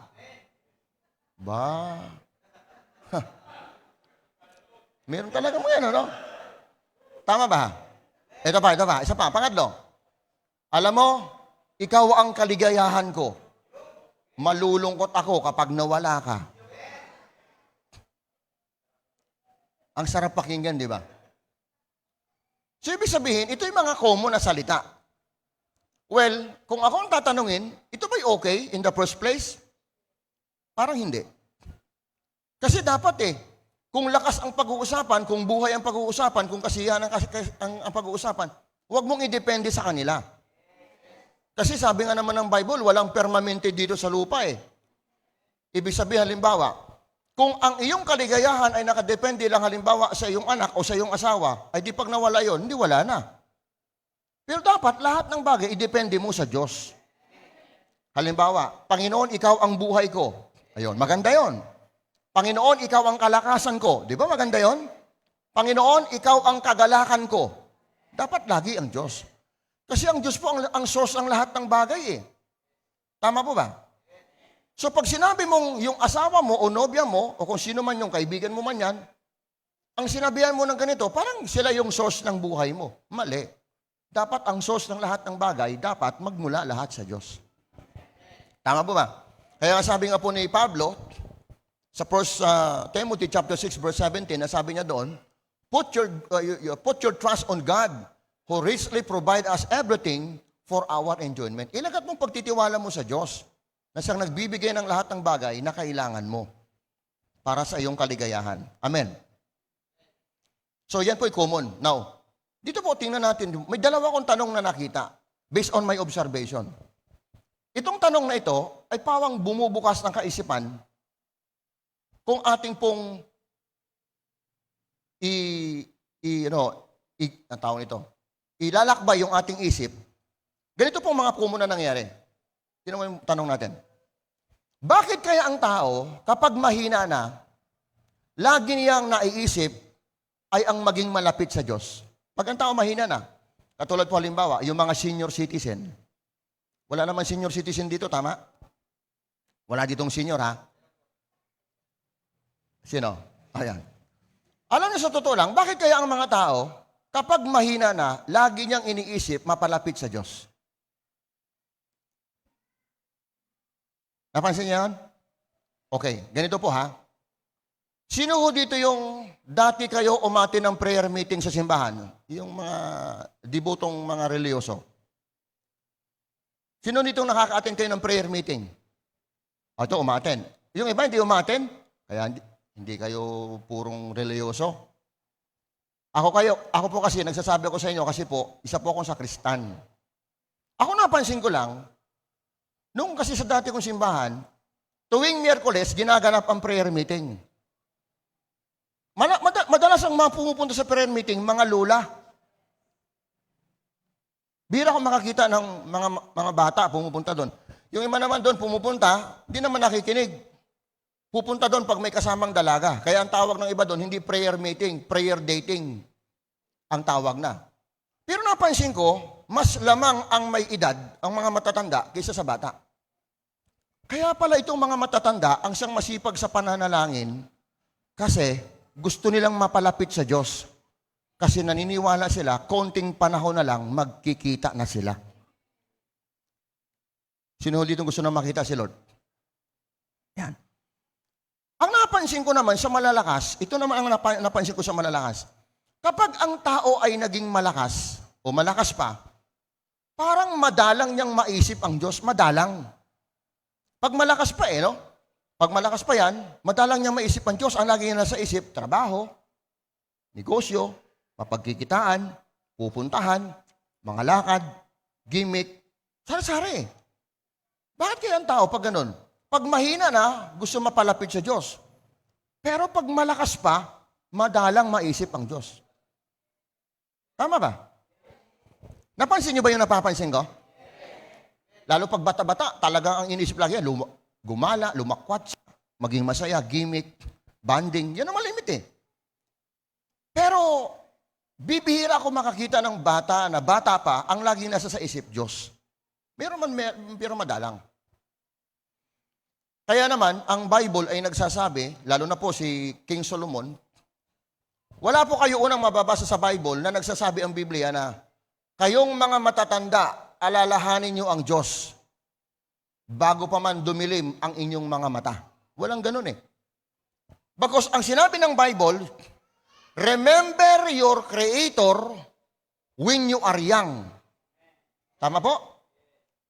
Ba? Huh. Meron talaga mo yan, ano? Tama ba? Ito pa. Isa pa, pangatlo. Alam mo, ikaw ang kaligayahan ko. Malulungkot ako kapag nawala ka. Ang sarap pakinggan, di ba? So, ibig sabihin, ito yung mga common na salita. Well, kung ako ang tatanungin, ito ba'y okay in the first place? Parang hindi. Kasi dapat kung lakas ang pag-uusapan, kung buhay ang pag-uusapan, kung kasiyahan ang pag-uusapan, huwag mong idepende sa kanila. Kasi sabi nga naman ng Bible, walang permanente dito sa lupa Ibig sabihin, halimbawa, kung ang iyong kaligayahan ay nakadepende lang halimbawa sa iyong anak o sa iyong asawa, ay di pag nawala yon, hindi wala na. Pero dapat lahat ng bagay, idepende mo sa Diyos. Halimbawa, Panginoon, ikaw ang buhay ko. Ayun, maganda yon. Panginoon, ikaw ang kalakasan ko. Di ba maganda yon? Panginoon, ikaw ang kagalakan ko. Dapat lagi ang Diyos. Kasi ang Diyos po ang source ng lahat ng bagay Tama po ba? So pag sinabi mong yung asawa mo o nobya mo o kung sino man yung kaibigan mo man yan, ang sinabihan mo ng ganito, parang sila yung source ng buhay mo. Mali. Dapat ang source ng lahat ng bagay, dapat magmula lahat sa Diyos. Tama po ba? Kaya sabi nga po ni Pablo, sa 1 Timothy chapter 6 verse 17, nasabi niya doon, put your trust on God, who richly provide us everything for our enjoyment. Ilagat mong pagtitiwala mo sa Diyos, na siyang nagbibigay ng lahat ng bagay na kailangan mo para sa iyong kaligayahan. Amen. So yan po ay common. Now, dito po tingnan natin, may dalawa kong tanong na nakita based on my observation. Itong tanong na ito ay pawang bumubukas ng kaisipan kung ating pong ilalakbay yung ating isip. Ganito pong mga common na nangyari. Tingnan mo yung tanong natin. Bakit kaya ang tao, kapag mahina na, lagi niyang naiisip ay ang maging malapit sa Diyos? Pag ang tao mahina na, katulad po halimbawa, yung mga senior citizen. Wala naman senior citizen dito, tama? Wala ditong senior, ha? Sino? Ayan. Alam niyo sa totoo lang, bakit kaya ang mga tao, kapag mahina na, lagi niyang iniisip mapalapit sa Diyos? Napansin niyo yan? Okay, ganito po ha. Sino ho dito yung dati kayo umati ng prayer meeting sa simbahan? Yung mga dibutong mga reliyoso. Sino dito nakaka-attend kayo ng prayer meeting? Ito, umaten. Yung iba hindi umaten, kaya hindi kayo purong reliyoso. Ako po kasi, nagsasabi ko sa inyo kasi po, isa po akong sakristan. Ako napansin ko lang, nung kasi sa dati kong simbahan, tuwing Miyerkules, ginaganap ang prayer meeting. Madalas ang mga pumupunta sa prayer meeting, mga lula. Bira ko makakita ng mga bata pumupunta doon. Yung iba naman doon pumupunta, hindi naman nakikinig. Pupunta doon pag may kasamang dalaga. Kaya ang tawag ng iba doon, hindi prayer meeting, prayer dating ang tawag na. Pero napansin ko, mas lamang ang may edad, ang mga matatanda, kaysa sa bata. Kaya pala itong mga matatanda ang siyang masipag sa pananalangin kasi gusto nilang mapalapit sa Diyos. Kasi naniniwala sila, konting panahon na lang, magkikita na sila. Sino dito gusto na makita si Lord? Yan. Ang napapansin ko naman sa malalakas, ito naman ang napansin ko sa malalakas. Kapag ang tao ay naging malakas, o malakas pa, parang madalang niyang maisip ang Diyos, madalang. Pag malakas pa no? Pag malakas pa yan, madalang niyang maisip ang Diyos. Ang lagi niya nasa isip, trabaho, negosyo, mapagkikitaan, pupuntahan, mga lakad, gimmick, sari-sari. Bakit kaya ang tao pag ganun? Pag mahina na, gusto mapalapit sa Diyos. Pero pag malakas pa, madalang maisip ang Diyos. Tama ba? Napansin niyo ba yung napapansin ko? Lalo pag bata-bata, talaga ang inisip lagi, gumala, lumakwat, maging masaya, gimmick, banding, yan ang malimit eh. Pero, bibihira ako makakita ng bata na bata pa, ang lagi nasa sa isip, Diyos. Pero madalang. Kaya naman, ang Bible ay nagsasabi, lalo na po si King Solomon, wala po kayo unang mababasa sa Bible na nagsasabi ang Biblia na, kayong mga matatanda, alalahanin niyo ang Diyos bago pa man dumilim ang inyong mga mata. Walang ganun eh. Because ang sinabi ng Bible, remember your Creator when you are young. Tama po?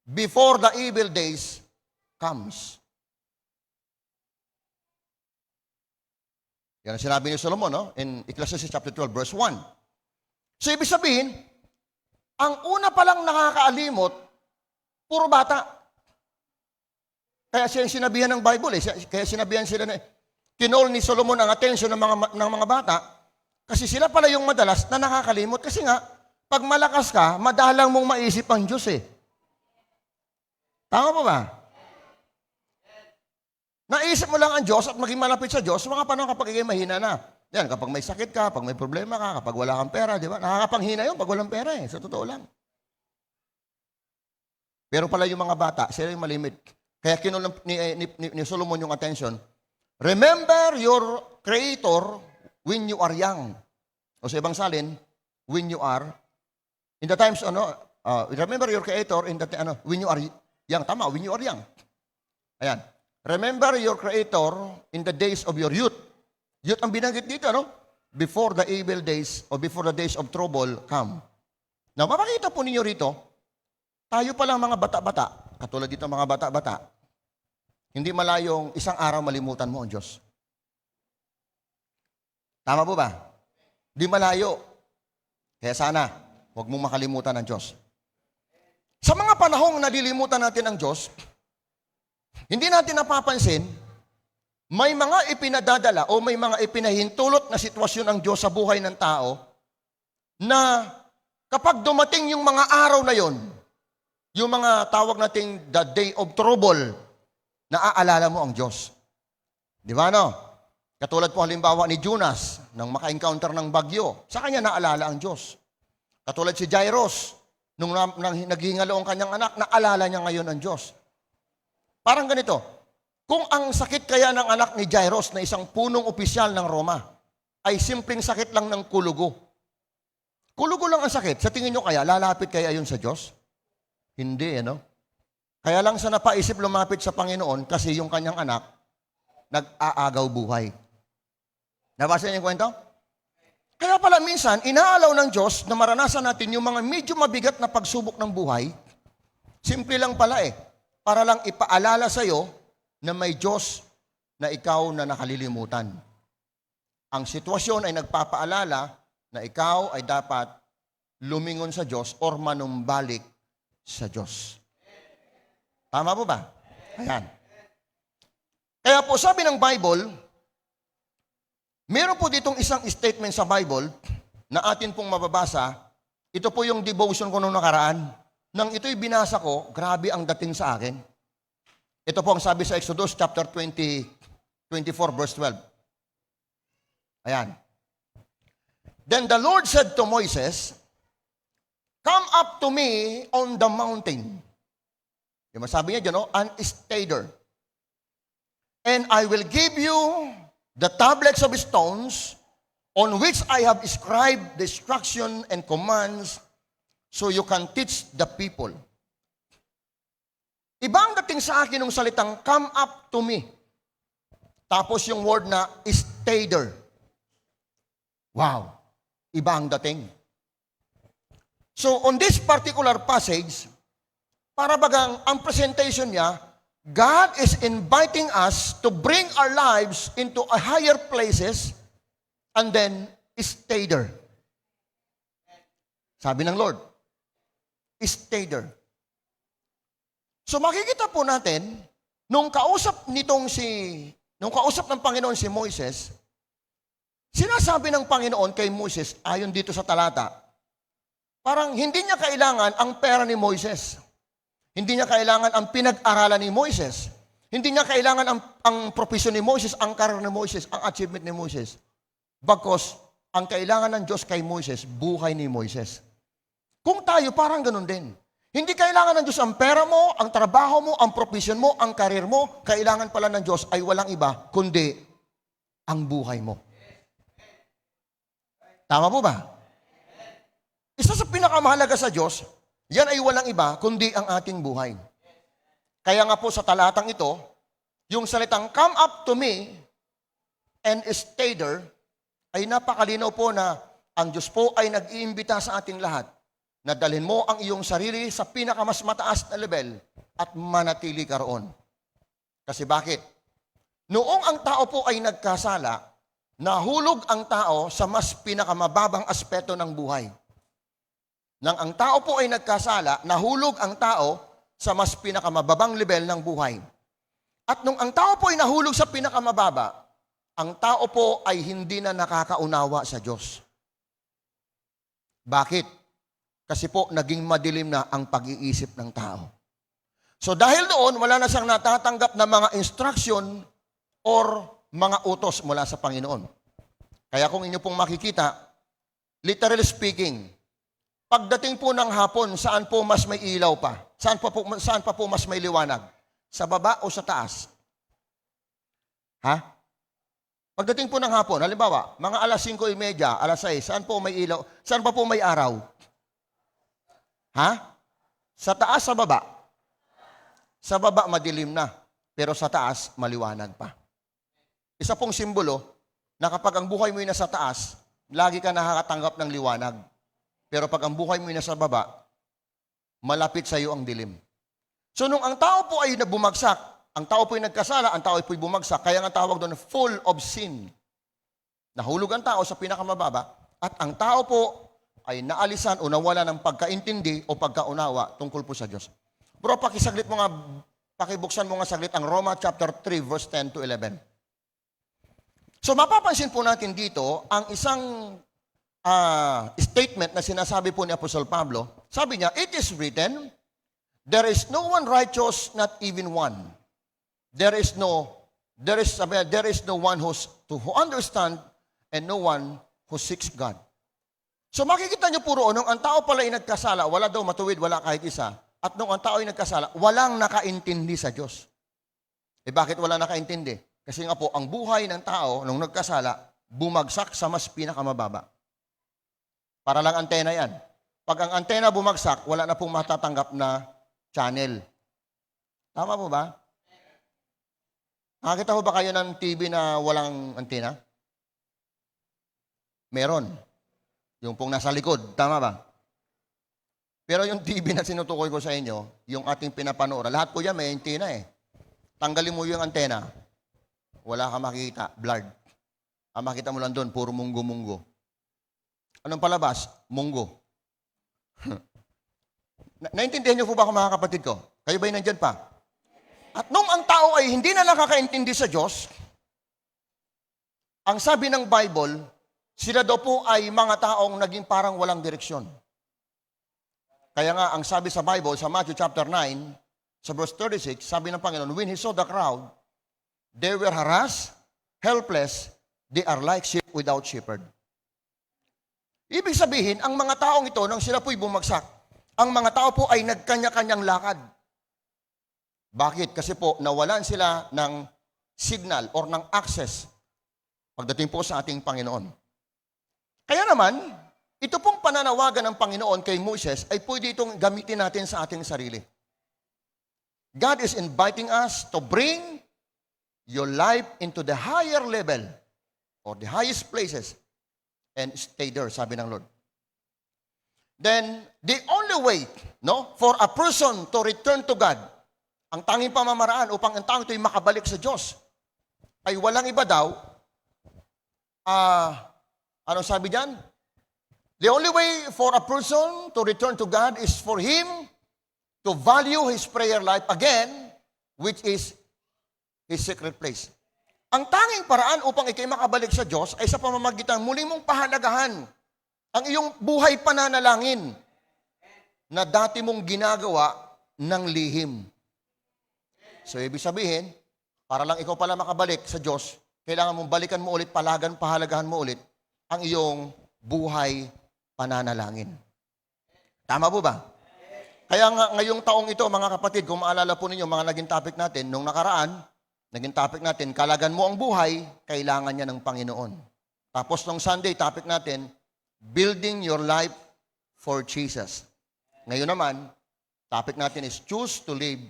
Before the evil days comes. Yan ang sinabi ni Solomon, no? In Ecclesiastes chapter 12, verse 1. So, ibig sabihin, ang una palang nakakaalimot, puro bata. Kaya siya sinabihan ng Bible, kaya sinabihan sila na, kinol ni Solomon ang atensyon ng mga bata, kasi sila pala yung madalas na nakakalimot. Kasi nga, pag malakas ka, madalang mong maisip ang Diyos eh. Tama pa ba? Naisip mo lang ang Diyos at maging malapit sa Diyos, mga panahon kapag ikay mahina na. Yan, kapag may sakit ka, kapag may problema ka, kapag wala kang pera, di ba? Nakakapanghina yun pag walang pera eh, sa totoo lang. Pero pala yung mga bata, sila yung malimit. Kaya kinul ni Solomon yung attention, remember your Creator when you are young. O sa ibang salin, when you are, in the times, remember your Creator in the, when you are young. Tama, when you are young. Ayan. Remember your Creator in the days of your youth. Youth ang binanggit dito, before the evil days or before the days of trouble come. Now, mapakita po ninyo rito, tayo palang mga bata-bata, katulad dito mga bata-bata, hindi malayong isang araw malimutan mo ang Diyos. Tama po ba? Di malayo. Kaya sana, huwag mong makalimutan ang Diyos. Sa mga panahong nalilimutan natin ang Diyos, hindi natin napapansin, may mga ipinadadala o may mga ipinahintulot na sitwasyon ang Diyos sa buhay ng tao na kapag dumating yung mga araw na yon, yung mga tawag nating the day of trouble, naaalala mo ang Diyos. Di ba no? Katulad po halimbawa ni Jonas, nang maka-encounter ng bagyo, sa kanya naalala ang Diyos. Katulad si Jairus, nung naghingalo ang kanyang anak, naalala niya ngayon ang Diyos. Parang ganito, kung ang sakit kaya ng anak ni Jairus na isang punong opisyal ng Roma ay simpleng sakit lang ng kulugo. Kulugo lang ang sakit. Sa tingin nyo kaya, lalapit kaya yun sa Diyos? Hindi, Kaya lang sa napaisip lumapit sa Panginoon kasi yung kanyang anak nag-aagaw buhay. Nabasa niyo yung kwento? Kaya pala minsan, inaalaw ng Diyos na maranasan natin yung mga medyo mabigat na pagsubok ng buhay. Simple lang pala para lang ipaalala sa'yo na may Diyos na ikaw na nakalilimutan. Ang sitwasyon ay nagpapaalala na ikaw ay dapat lumingon sa Diyos or manumbalik sa Diyos. Tama po ba? Ayan. Kaya po sabi ng Bible, meron po ditong isang statement sa Bible na atin pong mababasa. Ito po yung devotion ko nung nakaraan. Nang ito'y binasa ko, grabe ang dating sa akin. Ito po ang sabi sa Exodus chapter 24, verse 12. Ayan. Then the Lord said to Moses, come up to me on the mountain. Yung masabi niya dyan, and stay there. And I will give you the tablets of stones on which I have inscribed the instruction and commands so you can teach the people. Ibang dating sa akin ng salitang, come up to me. Tapos yung word na stay there. Wow! Iba ang dating. So, on this particular passage, para bagang ang presentation niya, God is inviting us to bring our lives into a higher places and then stay there. Sabi ng Lord, stay there. So makikita po natin, nung kausap ng Panginoon si Moises, sinasabi ng Panginoon kay Moises, ayon dito sa talata, parang hindi niya kailangan ang pera ni Moises. Hindi niya kailangan ang pinag-aralan ni Moises. Hindi niya kailangan ang profesyon ni Moises, ang career ni Moises, ang achievement ni Moises. Bagkus, ang kailangan ng Diyos kay Moises, buhay ni Moises. Kung tayo, parang ganun din. Hindi kailangan ng Diyos ang pera mo, ang trabaho mo, ang profesyon mo, ang karir mo. Kailangan pala ng Diyos ay walang iba, kundi ang buhay mo. Tama po ba? Isa sa pinakamahalaga sa Diyos, yan ay walang iba, kundi ang ating buhay. Kaya nga po sa talatang ito, yung salitang, come up to me and stay there, ay napakalinaw po na ang Diyos po ay nag-iimbita sa ating lahat na dalhin mo ang iyong sarili sa pinakamas mataas na level at manatili ka roon. Kasi bakit? Noong ang tao po ay nagkasala, nahulog ang tao sa mas pinakamababang aspeto ng buhay. Nang ang tao po ay nagkasala, nahulog ang tao sa mas pinakamababang level ng buhay. At nung ang tao po ay nahulog sa pinakamababa, ang tao po ay hindi na nakakaunawa sa Diyos. Bakit? Kasi po, naging madilim na ang pag-iisip ng tao. So dahil doon, wala na siyang natatanggap na mga instruction or mga utos mula sa Panginoon. Kaya kung inyo pong makikita, literally speaking, pagdating po ng hapon, saan po mas may ilaw pa? Saan pa po mas may liwanag? Sa baba o sa taas? Ha? Pagdating po ng hapon, halimbawa, mga alas 5:30, alas 6, saan po may ilaw? Saan pa po may araw? Ha? Sa taas, sa baba? Sa baba, madilim na. Pero sa taas, maliwanag pa. Isa pong simbolo na kapag ang buhay mo ay nasa taas, lagi ka nakakatanggap ng liwanag. Pero pag ang buhay mo ay nasa baba, malapit sa iyo ang dilim. So nung ang tao po ay bumagsak, ang tao po ay nagkasala, ang tao ay po'y bumagsak, kaya ang tawag doon, full of sin. Nahulog ang tao sa pinakamababa, at ang tao po ay naalisan o nawala ng pagkaintindi o pagkaunawa tungkol po sa Diyos. Bro, pakibuksan mo nga saglit ang Roma chapter 3, verse 10 to 11. So mapapansin po natin dito ang isang statement na sinasabi po ni Apostol Pablo. Sabi niya, it is written, there is no one righteous, not even one. There is no one who understand and no one who seeks God. So makikita niyo po roon, nung ang tao pala ay nagkasala, wala daw matuwid, wala kahit isa. At nung ang tao ay nagkasala, walang nakaintindi sa Diyos. Eh bakit wala nakaintindi? Kasi nga po, ang buhay ng tao, nung nagkasala, bumagsak sa mas pinakamababa. Para lang antena yan. Pag ang antena bumagsak, wala na pong matatanggap na channel. Tama po ba? Nakakita po ba kayo ng TV na walang antena? Meron. Yung pong nasa likod, tama ba? Pero yung TV na sinutukoy ko sa inyo, yung ating pinapanood, lahat po yan may antena eh. Tanggalin mo yung antena, wala ka makikita, blurred. Ang makita mo lang doon, puro munggo-munggo. Anong palabas? Munggo. Naintindihan niyo po ba ako mga kapatid ko? Kayo ba'y nandyan pa? At nung ang tao ay hindi na nakakaintindi sa Diyos, ang sabi ng Bible, sila daw po ay mga taong naging parang walang direksyon. Kaya nga, ang sabi sa Bible, sa Matthew chapter 9, sa verse 36, sabi ng Panginoon, when He saw the crowd, they were harassed, helpless, they are like sheep without shepherd. Ibig sabihin, ang mga taong ito, nang sila po'y bumagsak, ang mga tao po ay nagkanya-kanyang lakad. Bakit? Kasi po, nawalan sila ng signal or ng access pagdating po sa ating Panginoon. Kaya naman, ito pong pananawagan ng Panginoon kay Moises ay pwede itong gamitin natin sa ating sarili. God is inviting us to bring your life into the higher level or the highest places and stay there, sabi ng Lord. Then, the only way, no, for a person to return to God, ang tanging pamamaraan upang ang tao ito'y makabalik sa Diyos, ay walang iba daw, ano sabi diyan? The only way for a person to return to God is for him to value his prayer life again, which is his secret place. Ang tanging paraan upang ikay makabalik sa Diyos ay sa pamamagitan muli mong pahalagahan ang iyong buhay pananalangin na dati mong ginagawa ng lihim. So, ibig sabihin, para lang ikaw pala makabalik sa Diyos, kailangan mong balikan mo ulit, pahalagahan mo ulit ang iyong buhay pananalangin. Tama po ba? Kaya nga ngayong taong ito, mga kapatid, kung maalala po ninyo, mga naging topic natin, nung nakaraan, naging topic natin, kalagan mo ang buhay, kailangan niya ng Panginoon. Tapos nung Sunday, topic natin, building your life for Jesus. Ngayon naman, topic natin is choose to live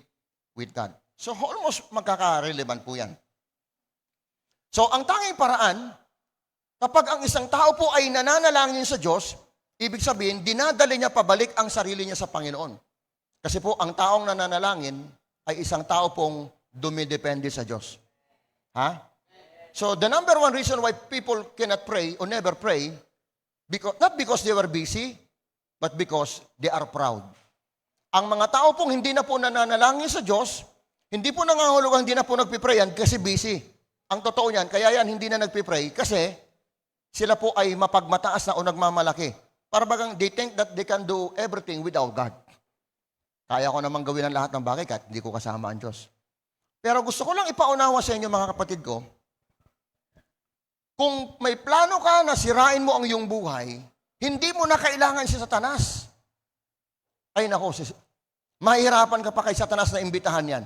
with God. So almost magkaka-relevant po yan. So ang tanging paraan, kapag ang isang tao po ay nananalangin sa Diyos, ibig sabihin, dinadali niya pabalik ang sarili niya sa Panginoon. Kasi po, ang taong nananalangin ay isang tao pong dumidepende sa Diyos. Ha? So the number one reason why people cannot pray or never pray, not because they were busy, but because they are proud. Ang mga tao pong hindi na po nananalangin sa Diyos, hindi po nangangahulugang hindi na po nagpiprayan kasi busy. Ang totoo niyan, kaya yan hindi na nagpipray kasi sila po ay mapagmataas na o nagmamalaki. Para bagang they think that they can do everything without God. Kaya ko namang gawin ang lahat ng bagay kahit hindi ko kasama ang Diyos. Pero gusto ko lang ipaunawa sa inyo, mga kapatid ko, kung may plano ka na sirain mo ang iyong buhay, hindi mo na kailangan si Satanas. Ay nako, mahirapan ka pa kay Satanas na imbitahan yan.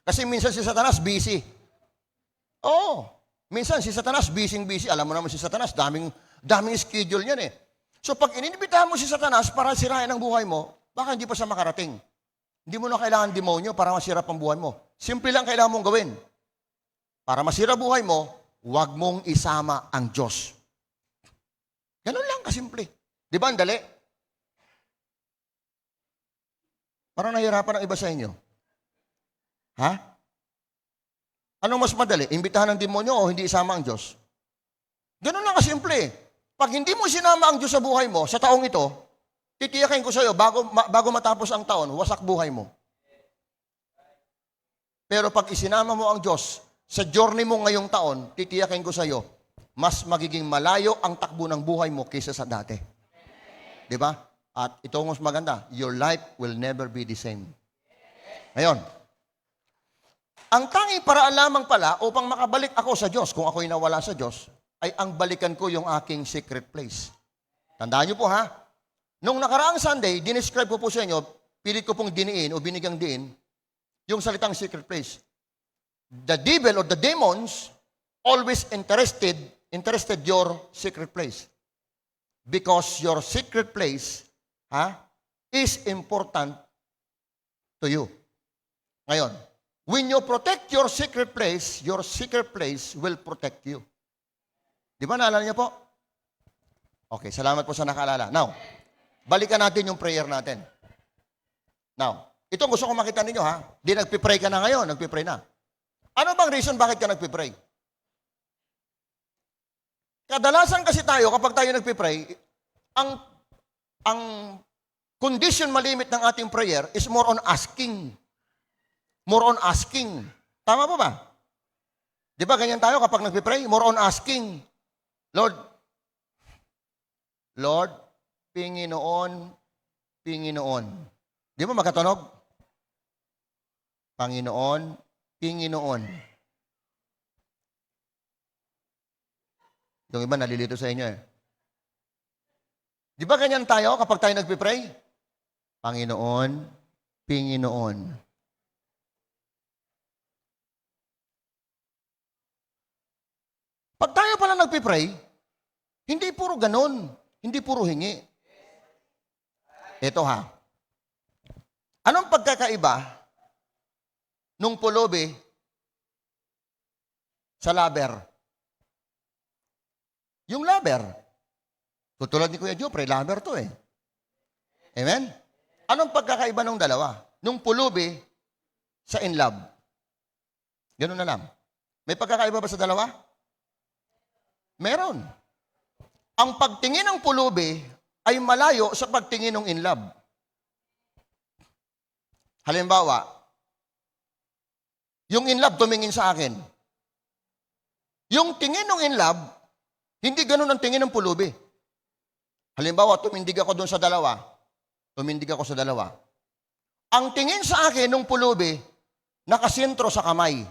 Kasi minsan si Satanas busy. Oo, minsan si Satanas busy. Alam mo naman si Satanas, daming schedule niyan eh. So pag ininibitahan mo si Satanas para sirain ang buhay mo, baka hindi pa siya makarating. Hindi mo na kailangan demonyo para masira ang buhay mo. Simple lang kailangan mong gawin. Para masira buhay mo, huwag mong isama ang Diyos. Ganun lang kasimple. Di ba ang dali? Parang nahihirapan ang iba sa inyo. Ha? Anong mas madali? Imbitahan ng demonyo o hindi isama ang Diyos? Ganun lang kasimple. Pag hindi mo sinama ang Diyos sa buhay mo, sa taong ito, titiyakin ko sa iyo, bago matapos ang taon, wasak buhay mo. Pero pag isinama mo ang Diyos sa journey mo ngayong taon, titiyakin ko sa iyo, mas magiging malayo ang takbo ng buhay mo kaysa sa dati. Di ba? At ito ang mas maganda, your life will never be the same. Ngayon, ang tanging paraan lamang pala upang makabalik ako sa Diyos, kung ako'y nawala sa Diyos, ay ang balikan ko yung aking secret place. Tandaan niyo po ha, nung nakaraang Sunday, dinescribe ko po sa inyo, pilit ko pong diniin o binigyang diin, yung salitang secret place. The devil or the demons always interested your secret place. Because your secret place is important to you. Ngayon, when you protect your secret place will protect you. Di ba naalala niyo po? Okay, salamat po sa nakaalala. Now, balikan natin yung prayer natin. Now, ito gusto ko makita ninyo ha. Di nagpipray ka na ngayon, nagpipray na. Ano bang reason bakit ka nagpipray? Kadalasan kasi tayo, kapag tayo nagpipray, ang condition malimit ng ating prayer is more on asking. More on asking. Tama po ba? Di ba ganyan tayo kapag nagpipray? More on asking. Lord, Panginoon. Di ba magkatunog? Panginoon. Yung iba nalilito sa inyo eh. Di ba ganyan tayo kapag tayo nagpipray? Panginoon. Pag tayo pala nagpipray, hindi puro ganon, hindi puro hingi. Ito ha. Anong pagkakaiba nung pulubi sa lover. Yung lover, tutulad ni Kuya Jopre, lover to eh. Amen? Anong pagkakaiba ng dalawa? Nung pulubi, sa in love. Ganun na lang. May pagkakaiba ba sa dalawa? Meron. Ang pagtingin ng pulubi ay malayo sa pagtingin ng in love. Halimbawa, yung in love tumingin sa akin. Yung tingin ng in love, hindi ganun ang tingin ng pulubi. Halimbawa, tumindig ako doon sa dalawa. Tumindig ako sa dalawa. Ang tingin sa akin ng pulubi, nakasentro sa kamay.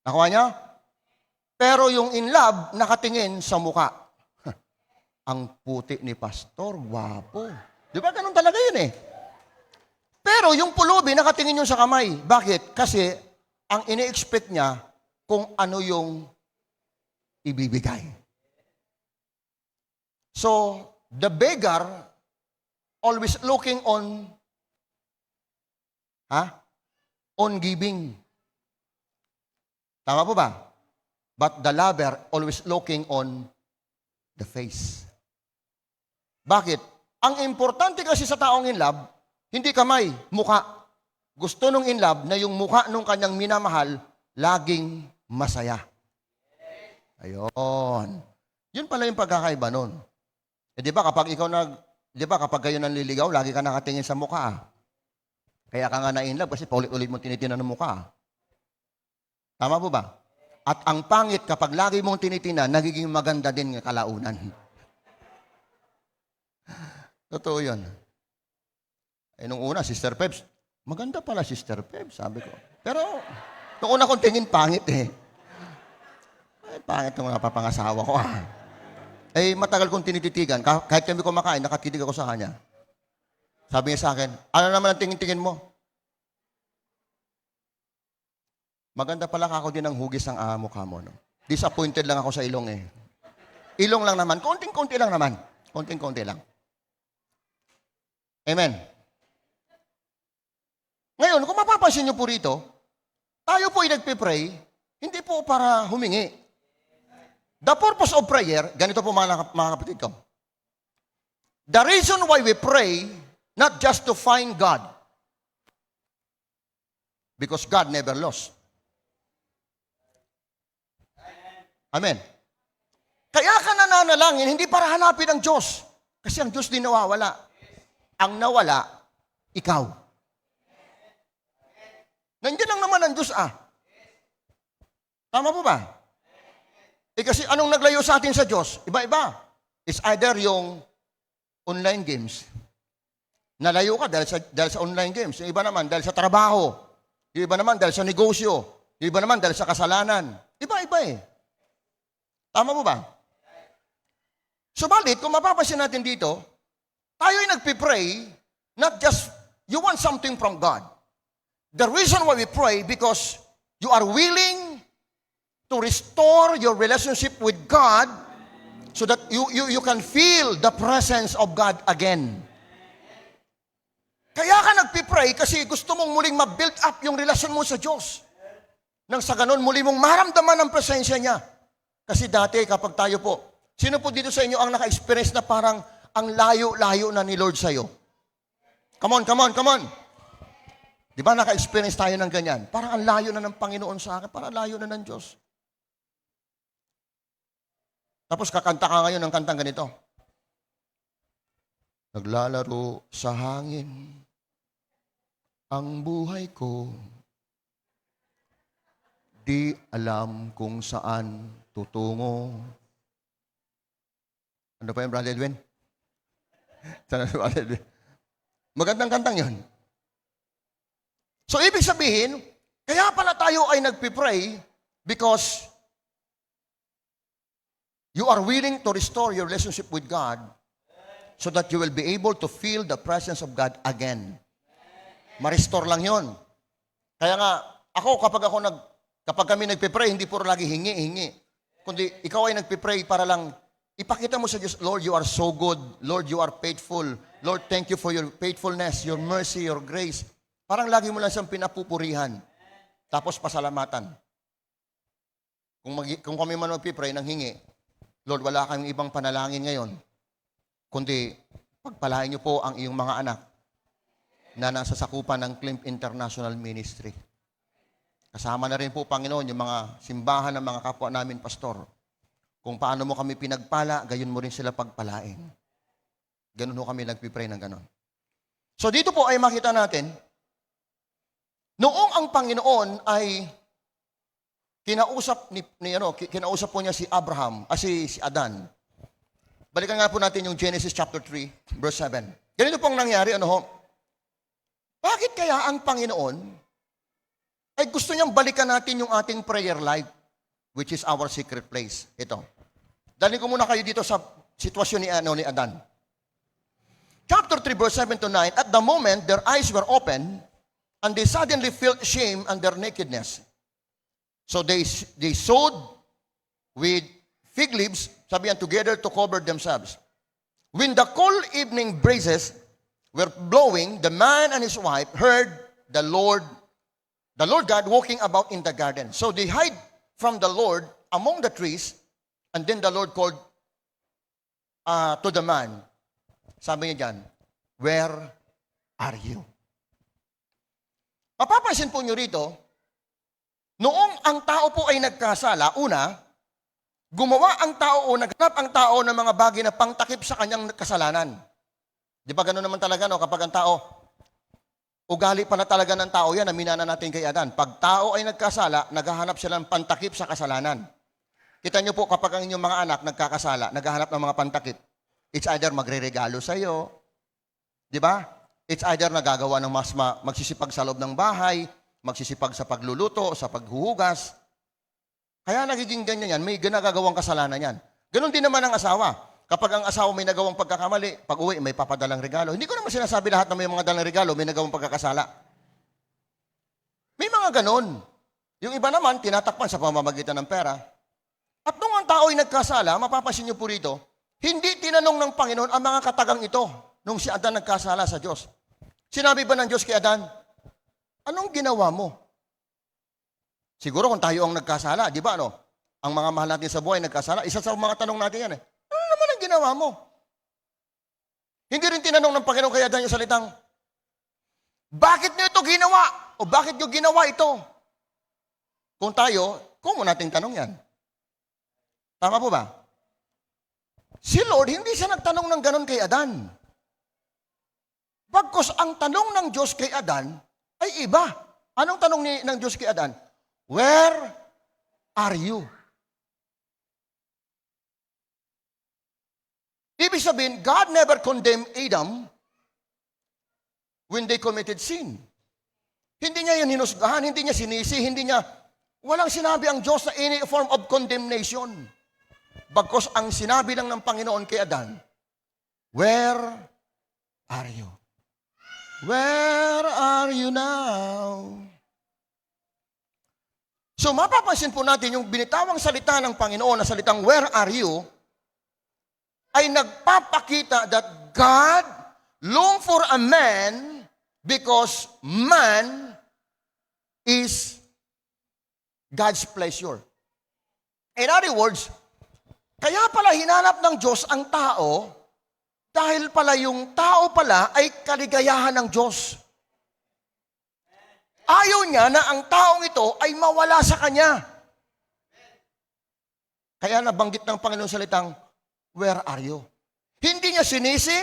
Nakuha niya? Pero yung in love, nakatingin sa muka. Ang puti ni pastor, wapo. Di ba ganun talaga yun eh? Pero yung pulubi, nakatingin yun sa kamay. Bakit? Kasi ang ini-expect niya kung ano yung ibibigay. So, the beggar always looking on giving. Tama po ba? But the lover always looking on the face. Bakit? Ang importante kasi sa taong in love, hindi kamay, mukha. Gusto nung in love na yung mukha nung kanyang minamahal laging masaya. Ayun. Yun pala yung pagkakaiba nun. Eh di ba kapag kayo nanliligaw, lagi ka nakatingin sa mukha. Kaya ka nga na-in love kasi paulit-ulit mo tinitinan ng mukha. Tama po ba? At ang pangit kapag lagi mong tinitinan, nagiging maganda din ng kalaunan. Totoo yun. Eh nung una, Sister Pebs, maganda pala Sister Pebs, sabi ko. Pero nung una kong tingin, pangit eh. Ay, pangit ng mga papangasawa ko Eh, matagal kong tinititigan. Kahit kami kumakain, nakatitig ako sa kanya. Sabi niya sa akin, ano naman ang tingin-tingin mo? Maganda pala ako din ang hugis ng mukha mo. No? Disappointed lang ako sa ilong eh. Ilong lang naman. Konting-konti lang naman. Konting-konti lang. Amen. Ngayon, kung mapapansin niyo po rito, tayo po ay nagpipray, hindi po para humingi. The purpose of prayer, ganito po mga kapatid ko. The reason why we pray, not just to find God, because God never lost. Amen. Kaya ka nananalangin, hindi para hanapin ang Diyos. Kasi ang Diyos din nawawala. Ang nawala, ikaw. Nandiyan lang naman ang Diyos Tama po ba? Kasi anong naglayo sa atin sa Diyos? Iba-iba. It's either yung online games. Nalayo ka dahil sa online games. Yung iba naman dahil sa trabaho. Yung iba naman dahil sa negosyo. Yung iba naman dahil sa kasalanan. Iba-iba eh. Tama mo ba? Subalit, kung mapapansin natin dito, tayo ay nagpipray, not just you want something from God. The reason why we pray, because you are willing to restore your relationship with God so that you can feel the presence of God again. Kaya ka nagpipray kasi gusto mong muling ma-build up yung relasyon mo sa Diyos. Nang sa ganun, muli mong maramdaman ang presensya niya. Kasi dati kapag tayo po, sino po dito sa inyo ang naka-experience na parang ang layo-layo na ni Lord sa'yo? Come on. Di ba naka-experience tayo ng ganyan? Parang ang layo na ng Panginoon sa akin, parang layo na ng Diyos. Tapos kakanta ka ngayon ng kantang ganito. Naglalaro sa hangin ang buhay ko. Di alam kung saan tutungo. Ano pa yung Brother Edwin? Sana si Brother Edwin. Magandang kantang yun. So, ibig sabihin, kaya pala tayo ay nagpipray because you are willing to restore your relationship with God so that you will be able to feel the presence of God again. Ma-restore lang yon. Kaya nga, kapag kami nagpipray, hindi puro lagi hingi. Kundi ikaw ay nagpipray para lang ipakita mo sa Diyos, Lord, you are so good. Lord, you are faithful. Lord, thank you for your faithfulness, your mercy, your grace. Parang lagi mo lang siyang pinapupurihan. Tapos pasalamatan. Kung kami man magpipray ng hingi, Lord, wala kaming ibang panalangin ngayon, kundi pagpalain niyo po ang iyong mga anak na nasa sakupan ng Climp International Ministry. Kasama na rin po, Panginoon, yung mga simbahan ng mga kapwa namin, Pastor. Kung paano mo kami pinagpala, gayon mo rin sila pagpalain. Ganun ho kami nagpipray ng ganon. So dito po ay makita natin, noong ang Panginoon ay kinausap po niya si Abraham, si Adan. Balikan nga po natin yung Genesis chapter 3, verse 7. Ganito pong nangyari, bakit kaya ang Panginoon ay gusto niyang balikan natin yung ating prayer life, which is our secret place? Ito. Dalhin ko muna kayo dito sa sitwasyon ni Adan. Chapter 3, verse 7 to 9, at the moment their eyes were open, and they suddenly felt shame and their nakedness. So they sewed with fig leaves, sabihan, together to cover themselves. When the cold evening breezes were blowing, the man and his wife heard the Lord God walking about in the garden. So they hid from the Lord among the trees, and then the Lord called to the man. Sabi niya dyan, where are you? Mapapansin po nyo rito, noong ang tao po ay nagkasala, una, gumawa ang tao o naghanap ang tao ng mga bagay na pangtakip sa kanyang kasalanan. Di ba gano'n naman talaga, no? Kapag ang tao, ugali pala talaga ng tao yan, aminana natin kay Adan. Pag tao ay nagkasala, naghahanap sila ng pantakip sa kasalanan. Kita nyo po, kapag ang inyong mga anak nagkakasala, naghahanap ng mga pantakip. It's either magre-regalo sa'yo, di ba? It's either nagagawa ng magsisipag sa loob ng bahay, magsisipag sa pagluluto, sa paghuhugas. Kaya nagiging ganyan yan, may ginagagawang kasalanan yan. Ganon din naman ang asawa. Kapag ang asawa may nagawang pagkakamali, pag uwi, may papadalang regalo. Hindi ko naman sinasabi lahat na may mga dalang regalo, may nagawang pagkakasala. May mga ganon. Yung iba naman, tinatakpan sa pamamagitan ng pera. At nung ang tao ay nagkasala, mapapansin niyo po rito, hindi tinanong ng Panginoon ang mga katagang ito nung si Adan nagkasala sa Diyos. Sinabi ba ng Diyos kay Adan, anong ginawa mo? Siguro kung tayo ang nagkasala, di ba Ang mga mahal natin sa buhay nagkasala, isa sa mga tanong natin yan Ano naman ang ginawa mo? Hindi rin tinanong ng Panginoon kay Adan yung salitang, bakit niyo ito ginawa? O bakit niyo ginawa ito? Kung mo nating tanong yan. Tama po ba? Si Lord, hindi siya nagtanong ng ganon kay Adan. Bagkus ang tanong ng Diyos kay Adan ay iba. Anong tanong ng Diyos kay Adan? Where are you? Ibig sabihin, God never condemned Adam when they committed sin. Hindi niya yan hinusgahan, hindi niya sinisi, walang sinabi ang Diyos na any form of condemnation. Bagkus ang sinabi lang ng Panginoon kay Adan, where are you? Where are you now? So mapapansin po natin yung binitawang salita ng Panginoon na salitang where are you ay nagpapakita that God long for a man because man is God's pleasure. In other words, kaya pala hinanap ng Diyos ang tao dahil pala yung tao pala ay kaligayahan ng Diyos. Ayaw niya na ang taong ito ay mawala sa Kanya. Kaya nabanggit ng Panginoon salitang, where are you? Hindi niya sinisi,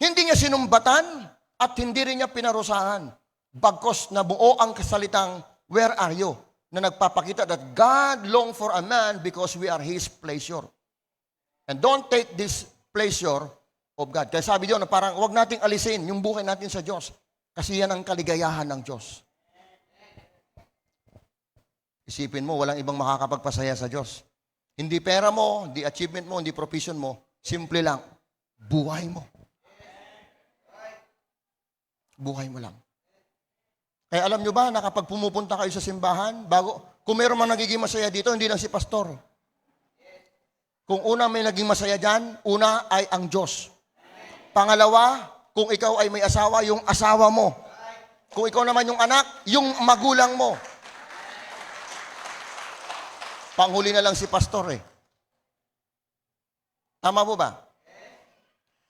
hindi niya sinumbatan, at hindi rin niya pinarusahan. Bagkus nabuo ang kasalitang, where are you? Na nagpapakita that God long for a man because we are His pleasure. And don't take this pleasure of God. Kaya sabi diyon na parang huwag nating alisin yung buhay natin sa Diyos. Kasi yan ang kaligayahan ng Diyos. Isipin mo, walang ibang makakapagpasaya sa Diyos. Hindi pera mo, hindi achievement mo, hindi profession mo. Simple lang, buhay mo. Buhay mo lang. Kaya alam nyo ba na kapag pumupunta kayo sa simbahan, kung meron man nagiging masaya dito, hindi lang si pastor. Kung una may naging masaya dyan, una ay ang Diyos. Pangalawa, kung ikaw ay may asawa, yung asawa mo. Kung ikaw naman yung anak, yung magulang mo. Panghuli na lang si pastor eh. Tama po ba?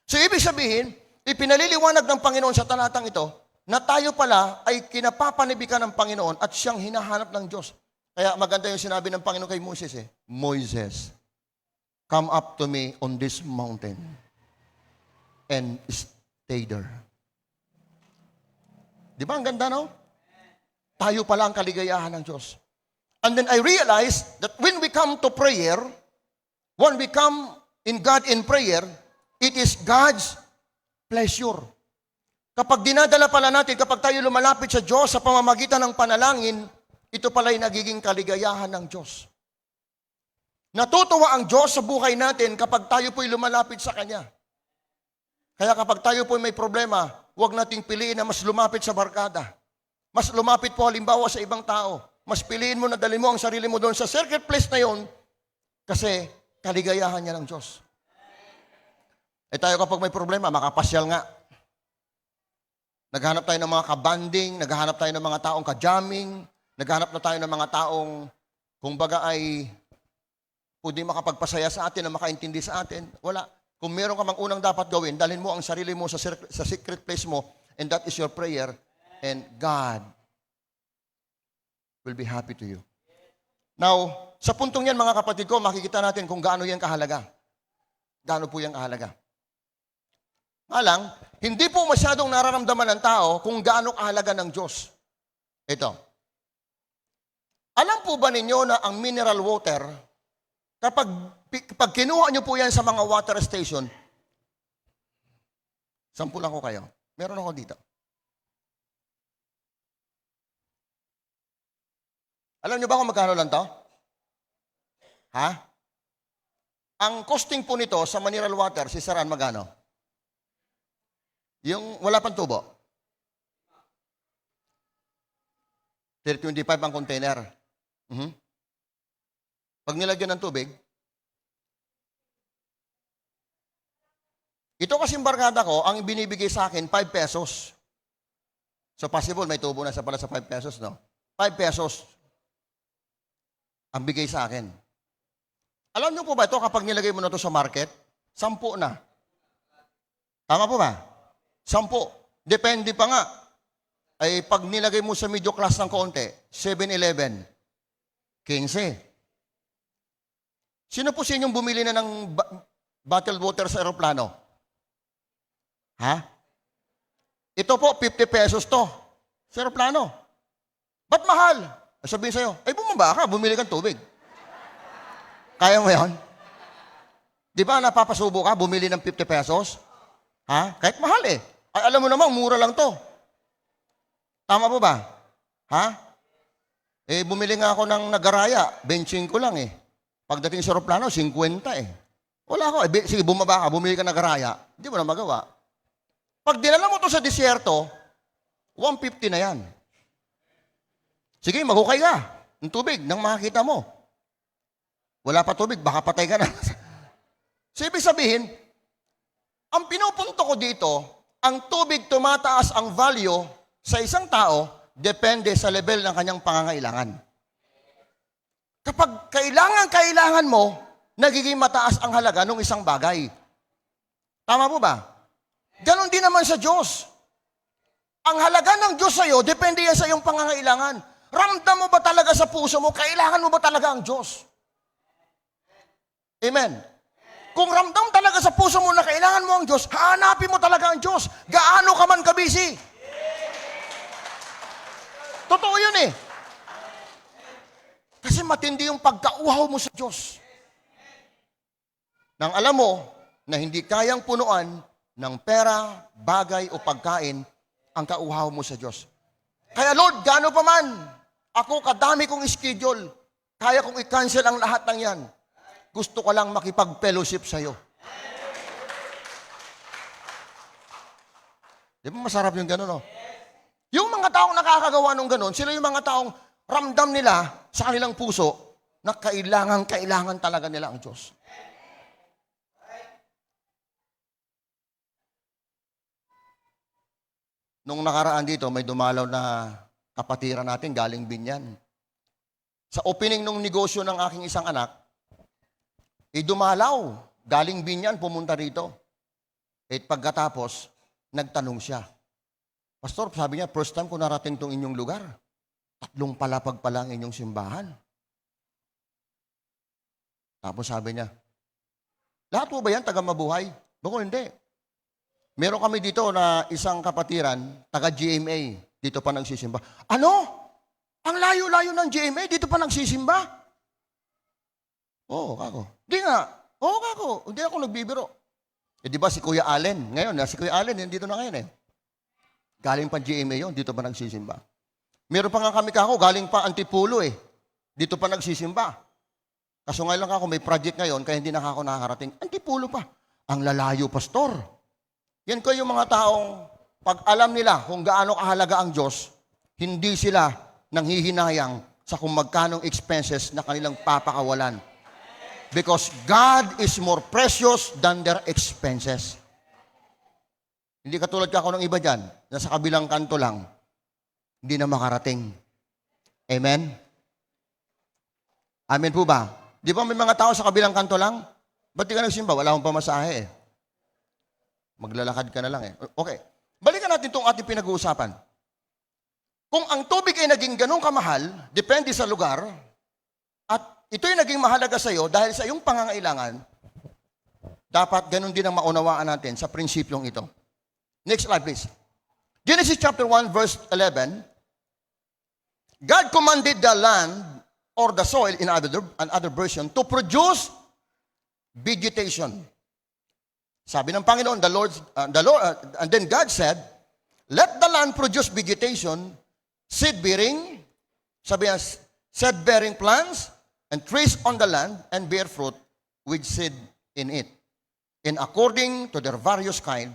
So ibig sabihin, ipinaliliwanag ng Panginoon sa talatang ito na tayo pala ay kinapapanibikan ng Panginoon at siyang hinahanap ng Diyos. Kaya maganda yung sinabi ng Panginoon kay Moses eh. Moses, come up to me on this mountain and stay there. Di ba ang ganda, no? Tayo pala ang kaligayahan ng Diyos. And then I realized that when we come to prayer, when we come in God in prayer, it is God's pleasure. Kapag dinadala pala natin, kapag tayo lumalapit sa Diyos sa pamamagitan ng panalangin, ito pala'y nagiging kaligayahan ng Diyos. Natutuwa ang Diyos sa buhay natin kapag tayo po'y lumalapit sa Kanya. Kaya kapag tayo po'y may problema, huwag nating piliin na mas lumapit sa barkada. Mas lumapit po halimbawa sa ibang tao. Mas piliin mo na dali mo ang sarili mo doon sa secret place na yon kasi kaligayahan niya ng Diyos. Eh tayo kapag may problema, makapasyal nga. Naghanap tayo ng mga kabanding, naghanap tayo ng mga taong kajamming, naghanap na tayo ng mga taong, kung baga ay, pwede makapagpasaya sa atin, na makaintindi sa atin. Wala. Kung meron ka mang unang dapat gawin, dalhin mo ang sarili mo sa secret place mo, and that is your prayer, and God will be happy to you. Now, sa puntong yan, mga kapatid ko, makikita natin kung gaano yan kahalaga. Gaano po yan kahalaga. Nga lang, hindi po masyadong nararamdaman ng tao kung gaano kahalaga ng Diyos. Ito. Alam po ba ninyo na ang mineral water, kapag kinuha nyo po yan sa mga water station, sampulan ko kayo. Meron ako dito. Alam nyo ba kung magkano lang to? Ha? Ang costing po nito sa mineral water, si Saran, magkano? Yung wala pang tubo. 325 ang container. Pag nilagyan ng tubig, ito kasing barkada ko, ang binibigay sa akin, 5 pesos. So possible, may tubo na sa pala sa 5 pesos, no? 5 pesos ang bigay sa akin. Alam niyo po ba ito, kapag nilagay mo na ito sa market, 10 na. Tama po ba? 10. Depende pa nga. Ay pag nilagay mo sa medium class ng konti, 7-11, 15. Sino po sa inyong bumili na ng bottled water sa aeroplano? Ha? Ito po, 50 pesos to. Sa aeroplano. Ba't mahal? Sabihin sa'yo, ay bumaba ka, bumili kang tubig. Kaya mo yan? Di ba napapasubo ka, bumili ng 50 pesos? Ha? Kahit mahal eh. Ay, alam mo naman, mura lang to. Tama po ba? Ha? Eh, bumili nga ako ng nagaraya, 25 lang eh. Pagdating sa aeroplano, 50 eh. Wala ako. Eh, sige, bumaba ka, bumili ka ng nagaraya. Hindi mo na magawa. Pag dinala mo to sa disyerto, 150 na yan. Sige, maghukay ka ng tubig nang makakita mo. Wala pa tubig, baka patay ka na. So, ibig sabihin, ang pinupunto ko dito, ang tubig tumataas ang value sa isang tao, depende sa level ng kanyang pangangailangan. Kapag kailangan mo, nagiging mataas ang halaga ng isang bagay. Tama po ba? Ganon din naman sa Diyos. Ang halaga ng Diyos sa iyo, depende yan sa iyong pangangailangan. Ramdam mo ba talaga sa puso mo, kailangan mo ba talaga ang Diyos? Amen. Kung ramdam talaga sa puso mo na kailangan mo ang Diyos, hahanapin mo talaga ang Diyos. Gaano ka man kabisi. Totoo yun eh. Kasi matindi yung pagkauhaw mo sa Diyos. Nang alam mo na hindi kayang punuan ng pera, bagay o pagkain ang kauhaw mo sa Diyos. Kaya Lord, gaano pa man, ako kadami kong schedule, kaya kong i-cancel ang lahat ng yan. Gusto ko lang makipag-fellowship sa'yo. Di ba masarap yung gano'n, no? Yung mga taong nakakagawa ng gano'n, sila yung mga taong ramdam nila sa kanilang puso na kailangan talaga nila ang Diyos. Nung nakaraan dito, may dumalaw na kapatiran natin galing Binyan. Sa opening ng negosyo ng aking isang anak, dumalaw. Galing Binyan, pumunta rito. Pagkatapos, nagtanong siya. Pastor, sabi niya, first time ko narating tong inyong lugar. 3 palapag pa lang inyong simbahan. Tapos sabi niya, lahat po ba yan taga Mabuhay? Bako hindi. Meron kami dito na isang kapatiran, taga GMA. Dito pa nagsisimba. Ano? Ang layo-layo ng GMA, dito pa nagsisimba? Oo, kako. Di nga. Oo, kako. Hindi ako nagbibiro. Di ba si Kuya Allen? Ngayon, si Kuya Allen, dito na ngayon eh. Galing pa GMA yun, dito pa nagsisimba. Meron pa nga kami kako, galing pa Antipulo eh. Dito pa nagsisimba. Kaso ngayon lang ako, may project ngayon, kaya hindi na ako nakakarating. Antipulo pa. Ang lalayo, pastor. Yan ko yung mga taong, pag alam nila kung gaano kahalaga ang Diyos, hindi sila nanghihinayang sa kung magkanong expenses na kanilang papakawalan. Because God is more precious than their expenses. Hindi katulad ka ako ng iba dyan, na sa kabilang kanto lang, hindi na makarating. Amen? Amen po ba? Di ba may mga tao sa kabilang kanto lang? Ba't di ka nagsimba? Wala akong pamasahe eh. Maglalakad ka na lang eh. Okay. Balikan natin itong ating pinag-uusapan. Kung ang tubig ay naging ganun kamahal, depende sa lugar, at ito'y naging mahalaga sa iyo dahil sa iyong pangangailangan, dapat ganun din ang maunawaan natin sa prinsipyong ito. Next slide, please. Genesis chapter 1, verse 11. God commanded the land or the soil, in another version, to produce vegetation. Sabi ng Panginoon, and then God said, let the land produce vegetation, seed-bearing, sabi niya, seed-bearing plants, and trees on the land, and bear fruit with seed in it, in according to their various kind,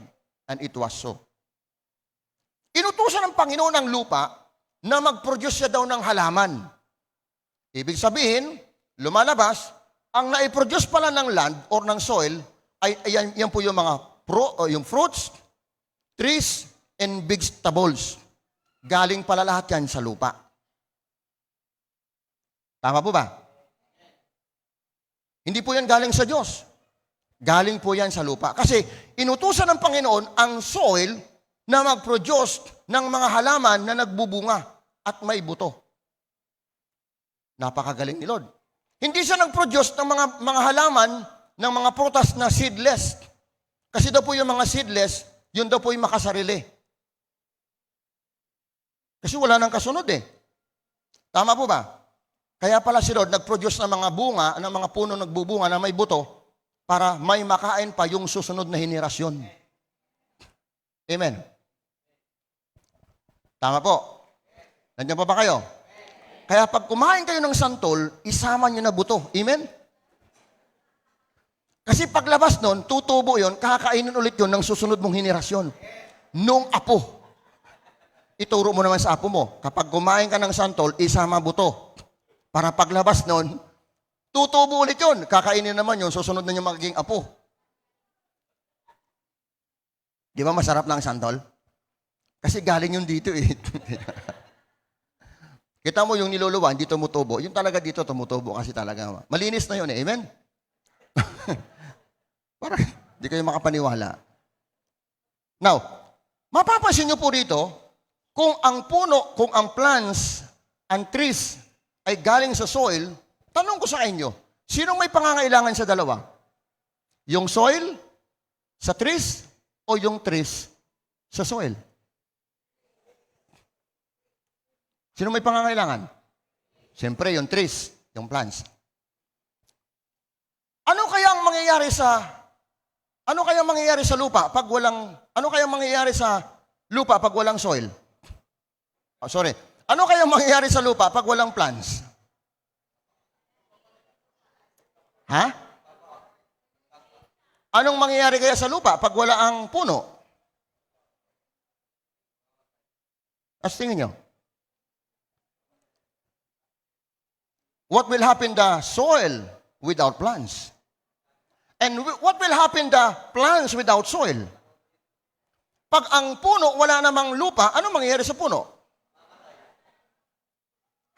and it was so. Inutusan ng Panginoon ang lupa na mag-produce siya daw ng halaman. Ibig sabihin, lumalabas, ang naiproduce pala ng land or ng soil, ay yan po yung mga yung fruits, trees, and vegetables. Galing pala lahat yan sa lupa. Tama po ba? Hindi po yan galing sa Diyos. Galing po yan sa lupa. Kasi inutusan ng Panginoon ang soil na mag-produce ng mga halaman na nagbubunga at may buto. Napakagaling ni Lord. Hindi siya nag-produce ng mga halaman ng mga prutas na seedless. Kasi daw po yung mga seedless, yun daw po yung makasarili. Kasi wala nang kasunod eh. Tama po ba? Kaya pala si Lord nag-produce ng mga bunga, ng mga puno nagbubunga na may buto para may makain pa yung susunod na henerasyon. Amen. Tama po. Nandiyan pa ba kayo? Kaya pag kumain kayo ng santol, isama nyo na buto. Amen? Kasi paglabas nun, tutubo yon, kakainin ulit yon ng susunod mong henerasyon. Nung apo. Ituro mo naman sa apo mo, kapag kumain ka ng santol, isama buto. Para paglabas nun, tutubo ulit yon, kakainin naman yon, susunod na yung magiging apo. Di ba masarap lang santol? Kasi galing yun dito eh. Kita mo yung niluluwan, dito tumutubo. Yung talaga dito tumutubo kasi talaga. Malinis na yun eh. Amen? Parang di kayo makapaniwala. Now, mapapansin nyo po rito, kung ang puno, kung ang plants and trees ay galing sa soil, tanong ko sa inyo, sinong may pangangailangan sa dalawa? Yung soil sa trees o yung trees sa soil? Sino may pangangailangan? Siyempre, yung trees, yung plants. Ano kaya ang mangyayari sa lupa pag walang soil? Oh, sorry. Ano kaya ang mangyayari sa lupa pag walang plants? Ha? Anong mangyayari kaya sa lupa pag wala ang puno? As tingin nyo. What will happen the soil without plants? And what will happen the plants without soil? Pag ang puno wala namang lupa, ano mangyayari sa puno?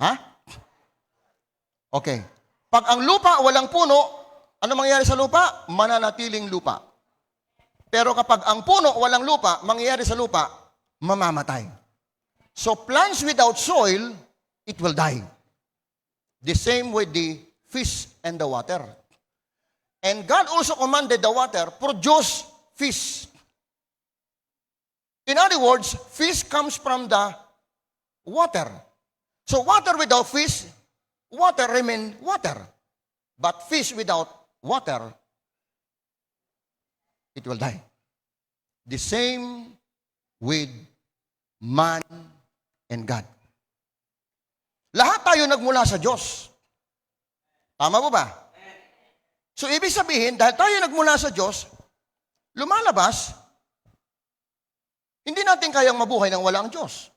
Ha? Okay. Pag ang lupa walang puno, ano mangyayari sa lupa? Mananatiling lupa. Pero kapag ang puno walang lupa, mangyayari sa lupa, mamamatay. So plants without soil, it will die. The same with the fish and the water. And God also commanded the water, produce fish. In other words, fish comes from the water. So water without fish, water remain water. But fish without water, it will die. The same with man and God. Lahat tayo nagmula sa Diyos. Tama mo ba? So ibig sabihin, dahil tayo nagmula sa Diyos, lumalabas, hindi natin kayang mabuhay ng walang Diyos.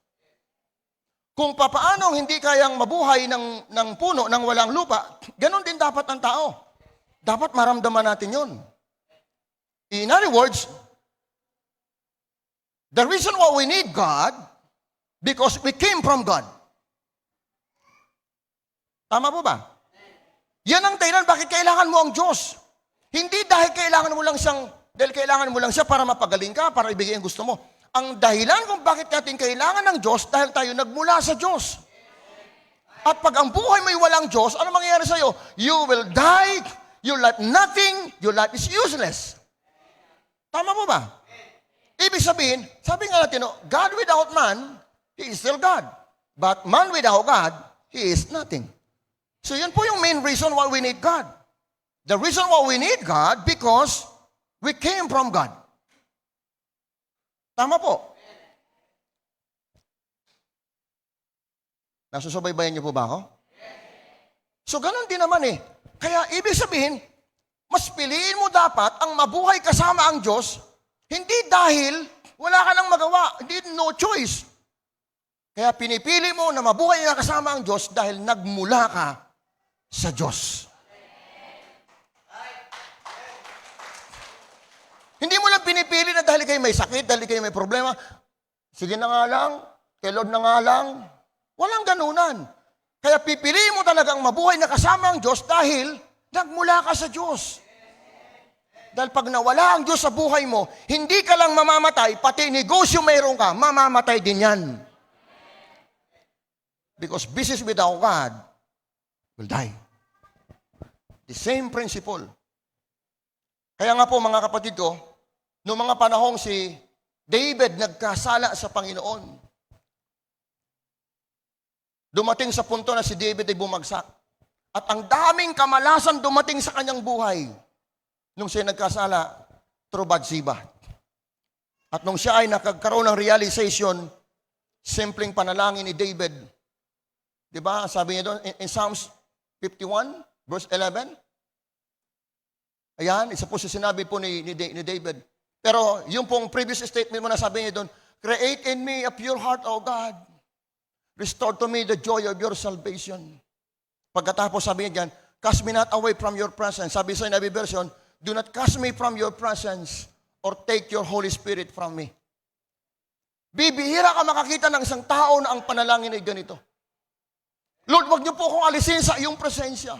Kung papaanong hindi kayang mabuhay ng puno ng walang lupa, ganun din dapat ang tao. Dapat maramdaman natin yun. In other words, the reason why we need God, because we came from God. Tama po ba? Yan ang dahilan bakit kailangan mo ang Diyos. Hindi dahil kailangan mo lang siya para mapagaling ka, para ibigay ang gusto mo. Ang dahilan kung bakit natin kailangan ng Diyos dahil tayo nagmula sa Diyos. At pag ang buhay mo'y walang Diyos, ano mangyayari sa'yo? You will die, you life nothing, your life is useless. Tama po ba? Ibig sabihin, sabi nga natin, God without man, He is still God. But man without God, He is nothing. So yan po yung main reason why we need God. The reason why we need God, because we came from God. Tama po. Nasusubaybayan niyo po ba ako? So ganun din naman eh. Kaya ibig sabihin, mas piliin mo dapat ang mabuhay kasama ang Diyos, hindi dahil wala ka nang magawa, hindi no choice. Kaya pinipili mo na mabuhay na kasama ang Diyos dahil nagmula ka sa Diyos. Hindi mo lang pinipili na dahil kayo may sakit, dahil kayo may problema. Sige na nga lang, kay Lord na nga lang. Walang ganunan. Kaya pipiliin mo talagang mabuhay na kasama ang Diyos dahil nagmula ka sa Diyos. Dahil pag nawala ang Diyos sa buhay mo, hindi ka lang mamamatay, pati negosyo mayroon ka, mamamatay din yan. Because business without God will die. The same principle. Kaya nga po mga kapatid ko, noong mga panahong si David nagkasala sa Panginoon, dumating sa punto na si David ay bumagsak. At ang daming kamalasan dumating sa kanyang buhay nung siya nagkasala through Bathsheba. At nung siya ay nakagkaroon ng realization, simpleng panalangin ni David. Diba? Sabi niya doon in Psalms 51, verse 11. Ayan, isa po sa sinabi po ni David. Pero yung pong previous statement mo na sabi niya doon, create in me a pure heart, O God. Restore to me the joy of your salvation. Pagkatapos sabi niya dyan, cast me not away from your presence. Sabi sa Nabi version, do not cast me from your presence or take your Holy Spirit from me. Bibihira ka makakita ng isang tao na ang panalangin ay ganito. Lord, wag niyo po akong alisin sa iyong presensya.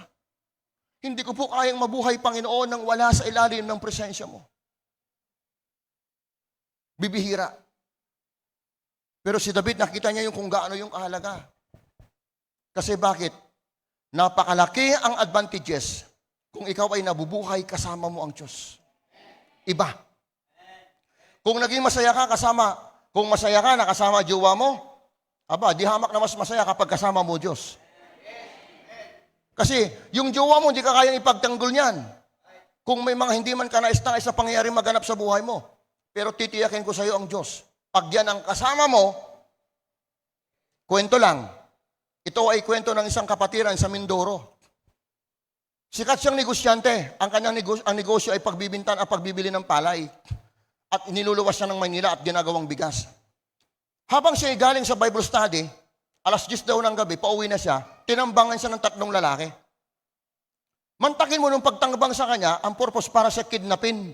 Hindi ko po kayang mabuhay, Panginoon, nang wala sa ilalim ng presensya mo. Bibihira. Pero si David, nakita niya yung kung gaano yung kahalaga. Kasi bakit? Napakalaki ang advantages kung ikaw ay nabubuhay kasama mo ang Diyos. Iba. Kung naging masaya ka kung masaya ka nakasama jowa mo, di hamak na mas masaya kapag kasama mo Diyos. Kasi yung jowa mo, hindi ka kayang ipagtanggol niyan. Kung may mga hindi man ka nais-nais na pangyayari maganap sa buhay mo. Pero titiyakin ko sa iyo ang Diyos. Pag yan ang kasama mo, kwento lang. Ito ay kwento ng isang kapatiran sa Mindoro. Sikat siyang negosyante. Ang kanyang negosyo ay pagbibintan at pagbibili ng palay. At iniluluwas siya ng Maynila at ginagawang bigas. Habang siya galing sa Bible study, alas 10 daw ng gabi, pauwi na siya, tinambangan siya ng 3 lalaki. Mantakin mo nung pagtangbang sa kanya, ang purpose para sa kidnapin.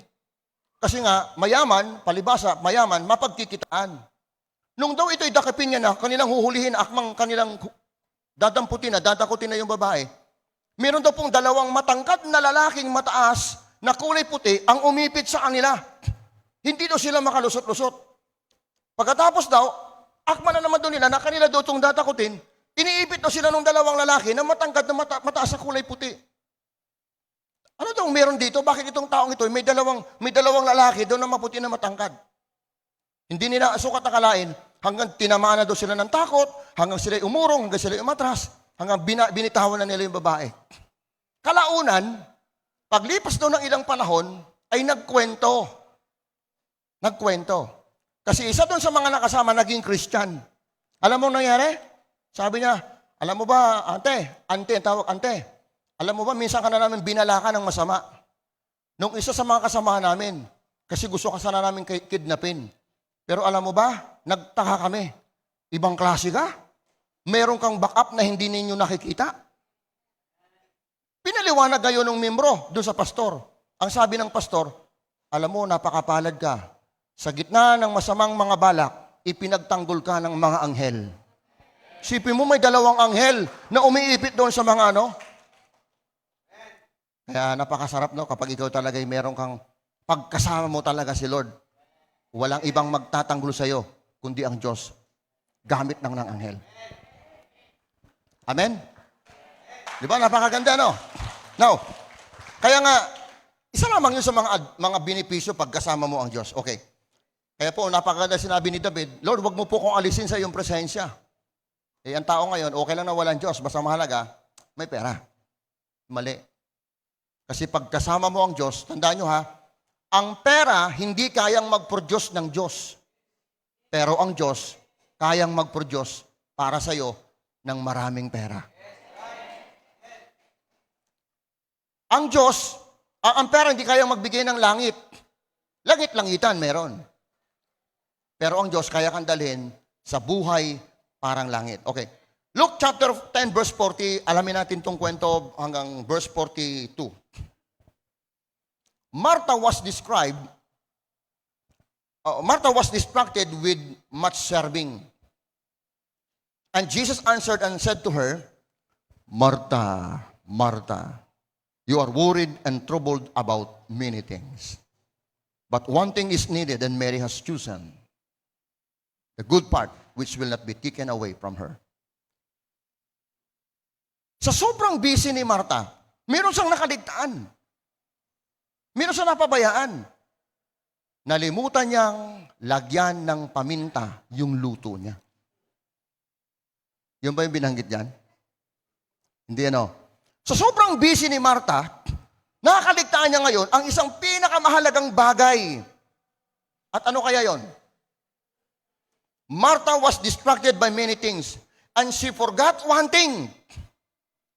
Kasi nga, mayaman, palibasa, mayaman, mapagkikitaan. Nung daw ito'y dakipin niya na, kanilang huhulihin, akmang kanilang dadakutin na yung babae, Meron daw pong dalawang matangkad na lalaking mataas na kulay puti ang umipit sa kanila. Hindi daw sila makalusot-lusot. Pagkatapos daw, akma na naman doon nila na kanila daw itong datakutin, iniipit daw sila ng dalawang lalaki na matangkad na mataas sa kulay puti. Ano daw meron dito? Bakit itong taong ito may dalawang lalaki daw na maputi na matangkad? Hindi nila sukat akalain hanggang tinamaan na daw sila ng takot, hanggang sila umurong, hanggang sila umatras, hanggang binitawan na nila yung babae. Kalaunan, paglipas daw ng ilang panahon, ay nagkwento. Kasi isa doon sa mga nakasama naging Christian. Alam mo nangyari? Sabi niya, alam mo ba, ante, ang tawag ante, alam mo ba, minsan ka na namin binalakan ng masama. Nung isa sa mga kasamahan namin, kasi gusto ka sana namin kidnapin. Pero alam mo ba, nagtaka kami. Ibang klase ka? Meron kang backup na hindi ninyo nakikita? Pinaliwanag kayo ng membro doon sa pastor. Ang sabi ng pastor, alam mo, napakapalad ka. Sa gitna ng masamang mga balak, ipinagtanggol ka ng mga anghel. Sipin mo, may dalawang anghel na umiipit doon sa mga ano. Kaya napakasarap no kapag ikaw talaga meron kang pagkasama mo talaga si Lord. Walang ibang magtatanggol sa iyo kundi ang Diyos. Gamit ng anghel. Amen? Di ba? Napakaganda, no? Now, kaya nga, isa lamang yun sa mga benepisyo pagkasama mo ang Diyos. Okay. Kaya po, napakaganda sinabi ni David, Lord, wag mo po kong alisin sa iyong presensya. Eh, ang tao ngayon, okay lang na walang Diyos, basta mahalaga, may pera. Mali. Kasi pagkasama mo ang Diyos, tandaan nyo ha, ang pera hindi kayang mag-produce ng Diyos. Pero ang Diyos, kayang mag-produce para sa iyo ng maraming pera. Ang Diyos, ang pera hindi kayang magbigay ng langit. Langit-langitan meron. Pero ang Diyos kaya kang dalhin sa buhay parang langit. Okay. Luke chapter 10 verse 40, alamin natin itong kwento hanggang verse 42. Martha was distracted with much serving. And Jesus answered and said to her, Martha, Martha, you are worried and troubled about many things. But one thing is needed, and Mary has chosen the good part, which will not be taken away from her. Sa sobrang busy ni Martha, meron siyang nakaligtaan. Meron siyang napabayaan. Nalimutan niyang lagyan ng paminta yung luto niya. Yun ba yung binanggit niyan? Hindi ano. Sa sobrang busy ni Martha, nakakaligtaan niya ngayon ang isang pinakamahalagang bagay. At ano kaya yon? Martha was distracted by many things and she forgot one thing.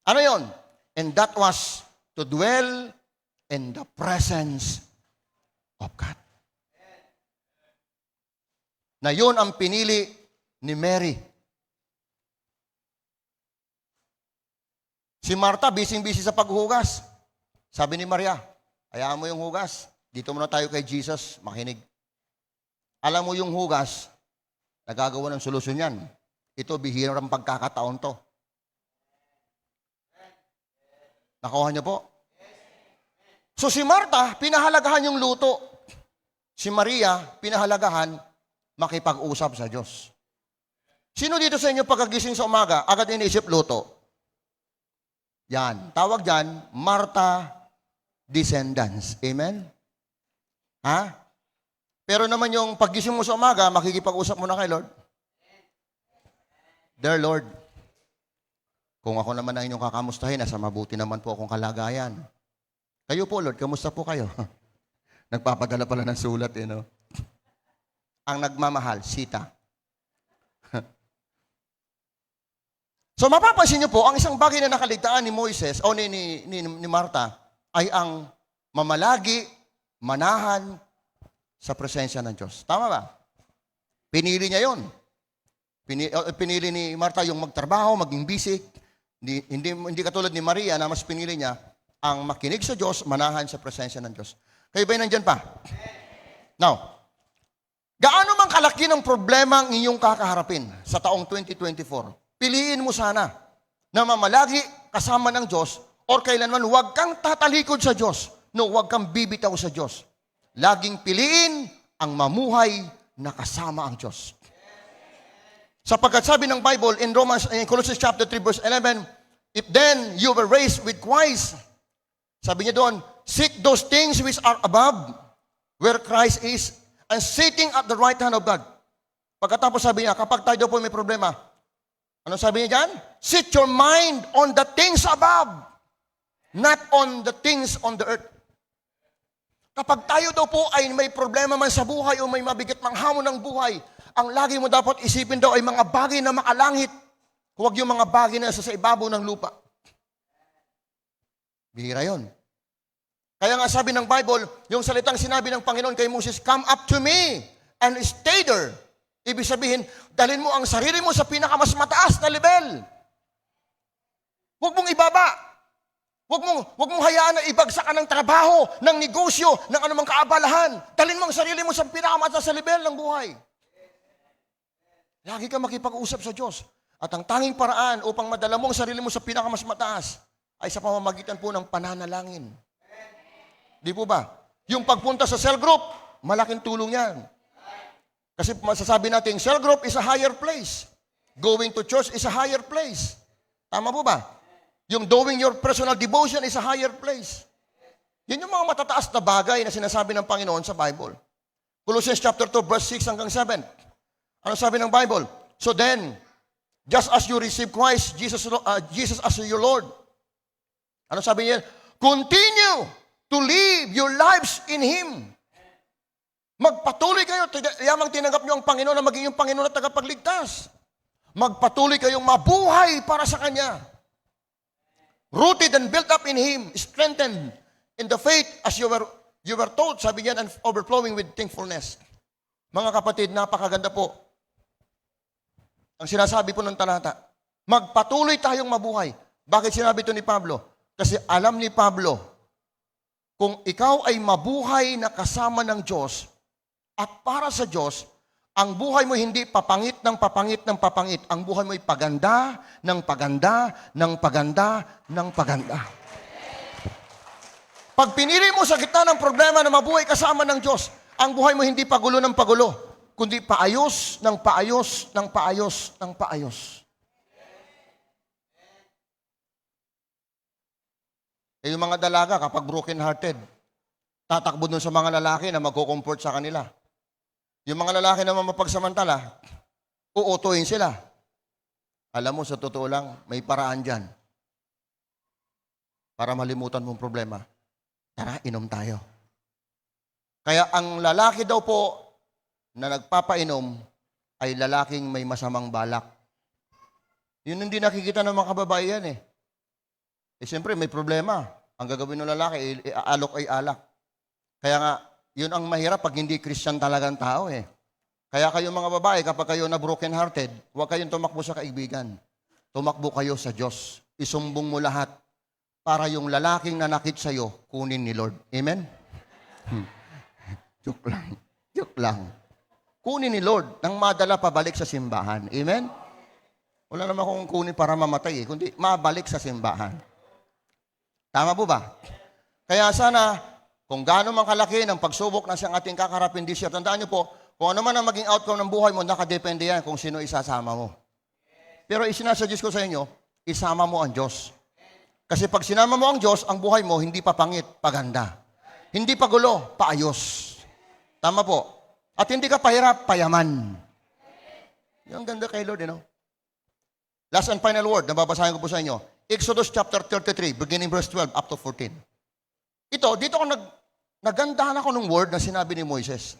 Ano yon? And that was to dwell in the presence of God. Na yun ang pinili ni Mary. Si Martha, busy-busy sa paghugas. Sabi ni Maria, hayaan mo yung hugas. Dito muna tayo kay Jesus, makinig. Alam mo yung hugas, nagagawa ng solusyon yan. Ito, bihirang pagkakataon to. Nakuha niyo po? So si Martha, pinahalagahan yung luto. Si Maria, pinahalagahan makipag-usap sa Diyos. Sino dito sa inyo pagkagising sa umaga, agad iniisip luto? Yan. Tawag dyan, Martha descendants. Amen? Ha? Pero naman yung paggising mo sa umaga, makikipag-usap mo na kay Lord. Dear Lord, kung ako naman ang inyong kakamustahin, nasa mabuti naman po akong kalagayan. Kayo po, Lord, kamusta po kayo? Nagpapadala pala ng sulat, no? Ang nagmamahal, Sita. So mapapansin niyo po, ang isang bagay na nakaligtaan ni Moises o ni Martha ay ang mamalagi, manahan sa presensya ng Diyos. Tama ba? Pinili niya yon. Pinili ni Martha yung magtrabaho, maging busy. Hindi katulad ni Maria na mas pinili niya ang makinig sa Diyos, manahan sa presensya ng Diyos. Kayo ba'y nandyan pa? Now, gaano man kalaki ng problema ang inyong kakaharapin sa taong 2024, piliin mo sana na mamalagi kasama ng Diyos or kailanman huwag kang tatalikod sa Diyos. No, huwag kang bibitaw sa Diyos. Laging piliin ang mamuhay na kasama ang Diyos. Sapagkat sabi ng Bible in Colossians chapter 3 verse 11, if then you were raised with Christ, sabi niya doon, seek those things which are above, where Christ is, and sitting at the right hand of God. Pagkatapos sabi niya, kapag tayo po may problema, ano sabi niya dyan? Set your mind on the things above, not on the things on the earth. Kapag tayo daw po ay may problema man sa buhay o may mabigat mang hamon ng buhay, ang lagi mo dapat isipin daw ay mga bagay na makalangit. Huwag yung mga bagay na sa ibabaw ng lupa. Bihira yun. Kaya nga sabi ng Bible, yung salitang sinabi ng Panginoon kay Moses, come up to me and stay there. Ibig sabihin, dalhin mo ang sarili mo sa pinakamas mataas na level. Huwag mong ibaba. Huwag mong hayaan na ibagsak ka ng trabaho, ng negosyo, ng anumang kaabalahan. Dalhin mo ang sarili mo sa pinakamataas na level ng buhay. Lagi ka makipag-usap sa Diyos. At ang tanging paraan upang madala mo ang sarili mo sa pinakamas mataas ay sa pamamagitan po ng pananalangin. Di po ba? Yung pagpunta sa cell group, malaking tulong yan. Kasi masasabi natin, cell group is a higher place. Going to church is a higher place. Tama po ba? Yung doing your personal devotion is a higher place. Yan yung mga matataas na bagay na sinasabi ng Panginoon sa Bible. Colossians chapter 2, verse 6 hanggang 7. Ano sabi ng Bible? So then, just as you receive Christ, Jesus as your Lord. Ano sabi niya? Continue to live your lives in Him. Magpatuloy kayo, yamang tinanggap niyo ang Panginoon na maging yung Panginoon at tagapagligtas. Magpatuloy kayong mabuhay para sa Kanya. Rooted and built up in Him, strengthened in the faith as you were taught, sabi niyan, and overflowing with thankfulness. Mga kapatid, napakaganda po. Ang sinasabi po ng talata, magpatuloy tayong mabuhay. Bakit sinabi ito ni Pablo? Kasi alam ni Pablo, kung ikaw ay mabuhay na kasama ng Diyos at para sa Diyos, ang buhay mo hindi papangit ng papangit ng papangit. Ang buhay mo ay paganda ng paganda ng paganda ng paganda. Pag pinili mo sa gitna ng problema na mabuhay kasama ng Diyos, ang buhay mo hindi pagulo ng pagulo, kundi paayos ng paayos ng paayos ng paayos. Eh yung mga dalaga kapag broken-hearted, tatakbo dun sa mga lalaki na magko-comfort sa kanila. Yung mga lalaki na mapagsamantala, uutuin sila. Alam mo, sa totoo lang, may paraan dyan. Para malimutan mong problema. Tara, inom tayo. Kaya ang lalaki daw po na nagpapainom ay lalaking may masamang balak. Yun hindi nakikita ng mga kababaihan eh. Eh siyempre, may problema. Ang gagawin ng lalaki, alok ay alak. Kaya nga, yun ang mahirap pag hindi Christian talagang tao eh. Kaya kayong mga babae, kapag kayo na broken-hearted, huwag kayong tumakbo sa kaibigan. Tumakbo kayo sa Diyos. Isumbong mo lahat para yung lalaking nanakit sa'yo, kunin ni Lord. Amen? Joke lang. Joke lang. Kunin ni Lord nang madala pabalik sa simbahan. Amen? Wala naman akong kunin para mamatay eh, kundi mabalik sa simbahan. Tama po ba? Kaya sana, kung gaano man kalaki ng pagsubok na siyang ating kakarapin this year, tandaan niyo po, kung ano man ang maging outcome ng buhay mo, nakadepende yan kung sino isasama mo. Pero isinasuggest ko sa inyo, isama mo ang Diyos. Kasi pag sinama mo ang Diyos, ang buhay mo hindi papangit, paganda. Hindi pagulo, paayos. Tama po. At hindi ka pahirap, payaman. Yung ganda kay Lord, you know? Last and final word, nababasahin ko po sa inyo. Exodus chapter 33, beginning verse 12 up to 14. Dito ako nagandahan ako ng word na sinabi ni Moises.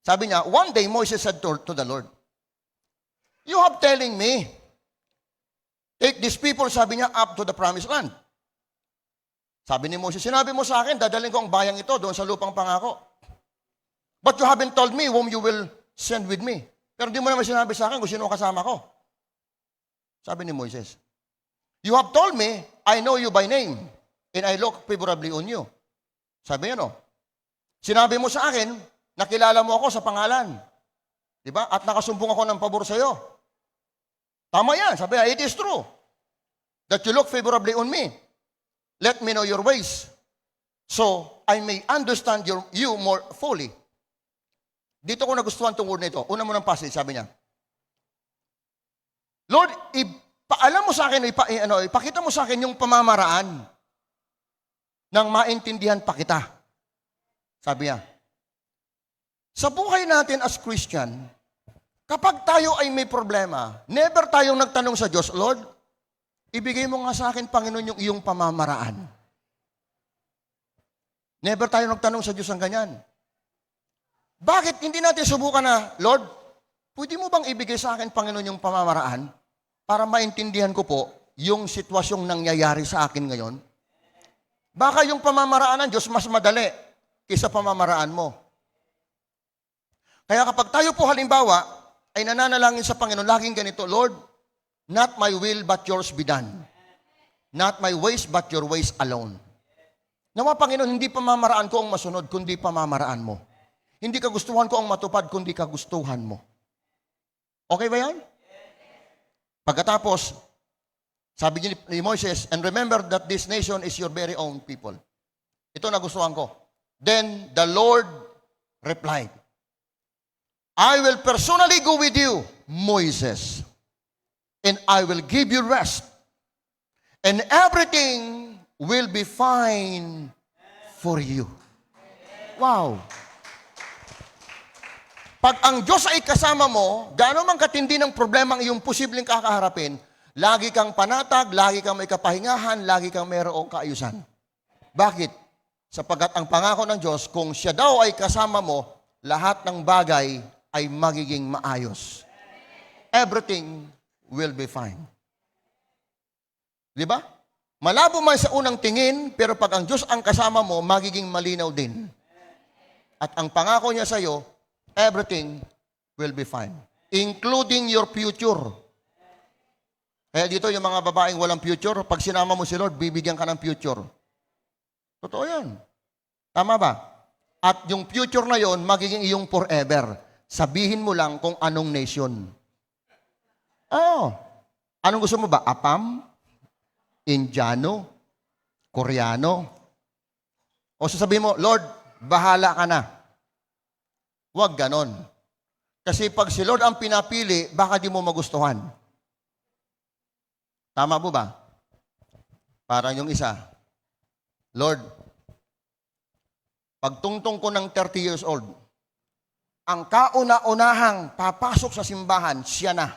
Sabi niya, one day Moses said to the Lord, you have telling me, take these people, sabi niya, up to the promised land. Sabi ni Moses, sinabi mo sa akin, dadalhin ko ang bayang ito doon sa lupang pangako. But you haven't told me whom you will send with me. Pero di mo naman sinabi sa akin kung sino kasama ko. Sabi ni Moises, you have told me, I know you by name. And I look favorably on you. Sabi niya, no? Sinabi mo sa akin, nakilala mo ako sa pangalan. Diba? At nakasumbong ako ng pabor sa iyo. Tama yan. Sabi niya, it is true. that you look favorably on me. Let me know your ways, so I may understand you more fully. Dito ko nagustuhan itong word na ito. Una mo ng passage, sabi niya, Lord, ipaalam mo sa akin, ipakita mo sa akin yung pamamaraan nang maintindihan pa kita. Sabi niya, sa buhay natin as Christian, kapag tayo ay may problema, never tayong nagtanong sa Diyos, Lord, ibigay mo nga sa akin, Panginoon, yung iyong pamamaraan. Never tayo nagtanong sa Diyos ng ganyan. Bakit hindi natin subukan na, Lord, pwede mo bang ibigay sa akin, Panginoon, yung pamamaraan para maintindihan ko po yung sitwasyong nangyayari sa akin ngayon? Baka yung pamamaraan ng Diyos mas madali kaysa pamamaraan mo. Kaya kapag tayo po halimbawa ay nananalangin sa Panginoon, laging ganito, Lord, not my will but yours be done. Not my ways but your ways alone. Nawa, Panginoon, hindi pamamaraan ko ang masunod, kundi pamamaraan mo. Hindi kagustuhan ko ang matupad, kundi kagustuhan mo. Okay ba yan? Pagkatapos, sabi ni Moises, and remember that this nation is your very own people. Ito nagustuhan ko. Then the Lord replied, I will personally go with you, Moses, and I will give you rest, and everything will be fine for you. Wow! Pag ang Diyos ay kasama mo, gaano man katindi ng problema ang iyong posibleng kakaharapin, lagi kang panatag, lagi kang may kapahingahan, lagi kang mayroong kaayusan. Bakit? Sapagkat ang pangako ng Diyos, kung siya daw ay kasama mo, lahat ng bagay ay magiging maayos. Everything will be fine. Di ba? Malabo man sa unang tingin, pero pag ang Diyos ang kasama mo, magiging malinaw din. At ang pangako niya sa iyo, everything will be fine. Including your future. Kaya dito yung mga babaeng walang future, pag sinama mo si Lord, bibigyan ka ng future. Totoo yan. Tama ba? At yung future na yon, magiging iyong forever. Sabihin mo lang kung anong nation. Oh. Anong gusto mo ba? Apam? Indiano? Koreano? O sasabihin mo, Lord, bahala ka na. Huwag ganon. Kasi pag si Lord ang pinapili, baka di mo magustuhan. Tama po ba? Parang yung isa, Lord, pagtungtong ko ng 30 years old, ang kauna-unahang papasok sa simbahan, siya na.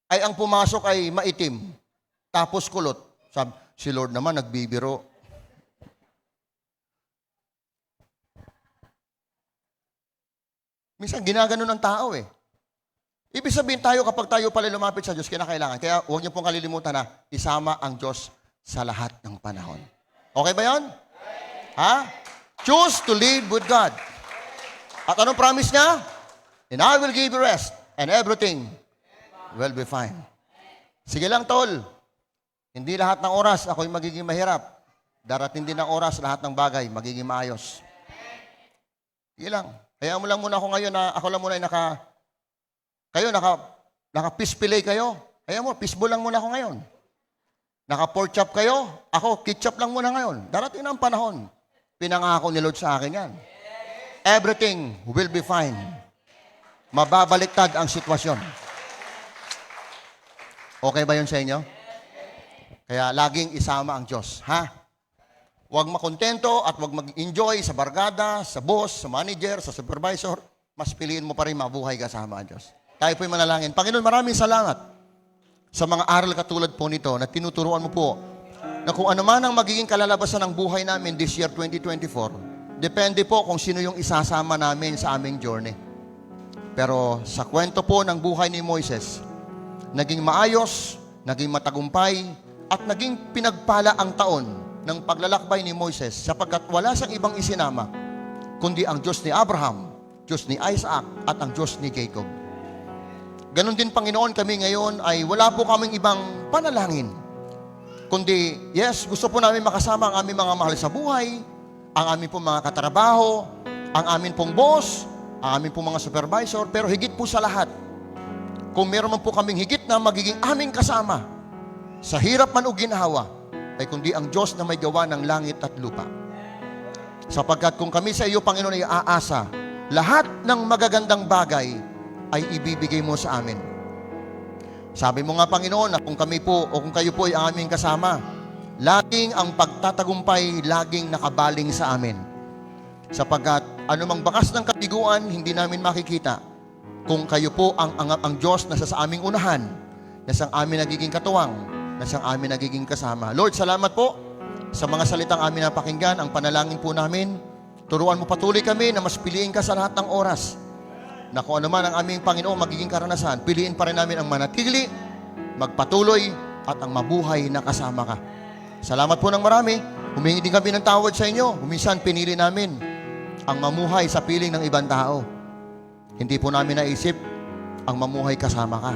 Ay ang pumasok ay maitim, tapos kulot. Sabi, si Lord naman nagbibiro. Minsan, ginagano ng tao eh. Ibig sabihin tayo, kapag tayo pala lumapit sa Diyos, kinakailangan. Kaya huwag niyo pong kalilimutan na isama ang Diyos sa lahat ng panahon. Okay ba yan? Ha? Choose to live with God. At anong promise niya? And I will give you rest, and everything will be fine. Sige lang, tol. Hindi lahat ng oras ako'y magiging mahirap. Darating din ng oras, lahat ng bagay magiging maayos. Sige lang. Kaya mo lang muna ako ngayon na ako lang muna ay naka-pispilay kayo. Kaya mo, fishball lang muna ako ngayon. Naka-pork chop kayo, ako ketchup lang muna ngayon. Darating na ang panahon. Pinangako ni Lord sa akin yan. Everything will be fine. Mababaliktad ang sitwasyon. Okay ba yun sa inyo? Kaya laging isama ang Diyos. Ha? Huwag makontento at huwag mag-enjoy sa barkada, sa boss, sa manager, sa supervisor. Mas piliin mo pa rin mabuhay kasama ang Diyos. Tayo po'y manalangin. Panginoon, maraming salamat sa mga aral katulad po nito na tinuturuan mo po na kung ano man ang magiging kalalabasan ng buhay namin this year 2024, depende po kung sino yung isasama namin sa aming journey. Pero sa kwento po ng buhay ni Moises, naging maayos, naging matagumpay, at naging pinagpala ang taon ng paglalakbay ni Moises sapagkat wala siyang ibang isinama kundi ang Diyos ni Abraham, Diyos ni Isaac, at ang Diyos ni Jacob. Ganon din, Panginoon, kami ngayon ay wala po kaming ibang panalangin. Kundi, yes, gusto po namin makasama ang aming mga mahal sa buhay, ang aming pong mga katrabaho, ang aming pong boss, ang aming pong mga supervisor, pero higit po sa lahat, kung meron man po kaming higit na magiging aming kasama, sa hirap man o ginhawa, ay kundi ang Diyos na may gawa ng langit at lupa. Sapagkat kung kami sa iyo, Panginoon, ay aasa, lahat ng magagandang bagay ay ibibigay mo sa amin. Sabi mo nga, Panginoon, na kung kami po o kung kayo po ay ang aming kasama, laging ang pagtatagumpay, laging nakabaling sa amin. Sapagkat anumang bakas ng kabiguan, hindi namin makikita kung kayo po ang Diyos na sa aming unahan, na sa amin nagiging katuwang, na sa amin nagiging kasama. Lord, salamat po sa mga salitang amin napakinggan. Ang panalangin po namin, turuan mo patuloy kami na mas piliin ka sa lahat ng oras, na kung ano man ang aming Panginoon magiging karanasan, piliin pa rin namin ang manatili, magpatuloy, at ang mabuhay na kasama ka. Salamat po ng marami. Humingi din kami ng tawad sa inyo. Minsan pinili namin ang mamuhay sa piling ng ibang tao. Hindi po namin naisip ang mamuhay kasama ka.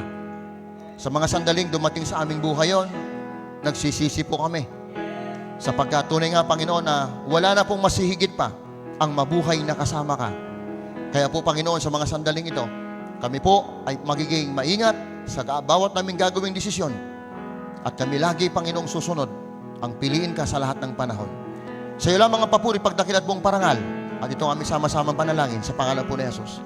Sa mga sandaling dumating sa aming buhay yon, nagsisisi po kami. Sapagkat tunay nga, Panginoon, na wala na pong masihigit pa ang mabuhay na kasama ka. Kaya po, Panginoon, sa mga sandaling ito, kami po ay magiging maingat sa bawat naming gagawing desisyon. At kami lagi, Panginoong, susunod ang piliin ka sa lahat ng panahon. Sa iyo lang mga papuri, pagdakil at buong parangal. At ito ang aming sama-samang panalangin sa pangalan po ni Jesus.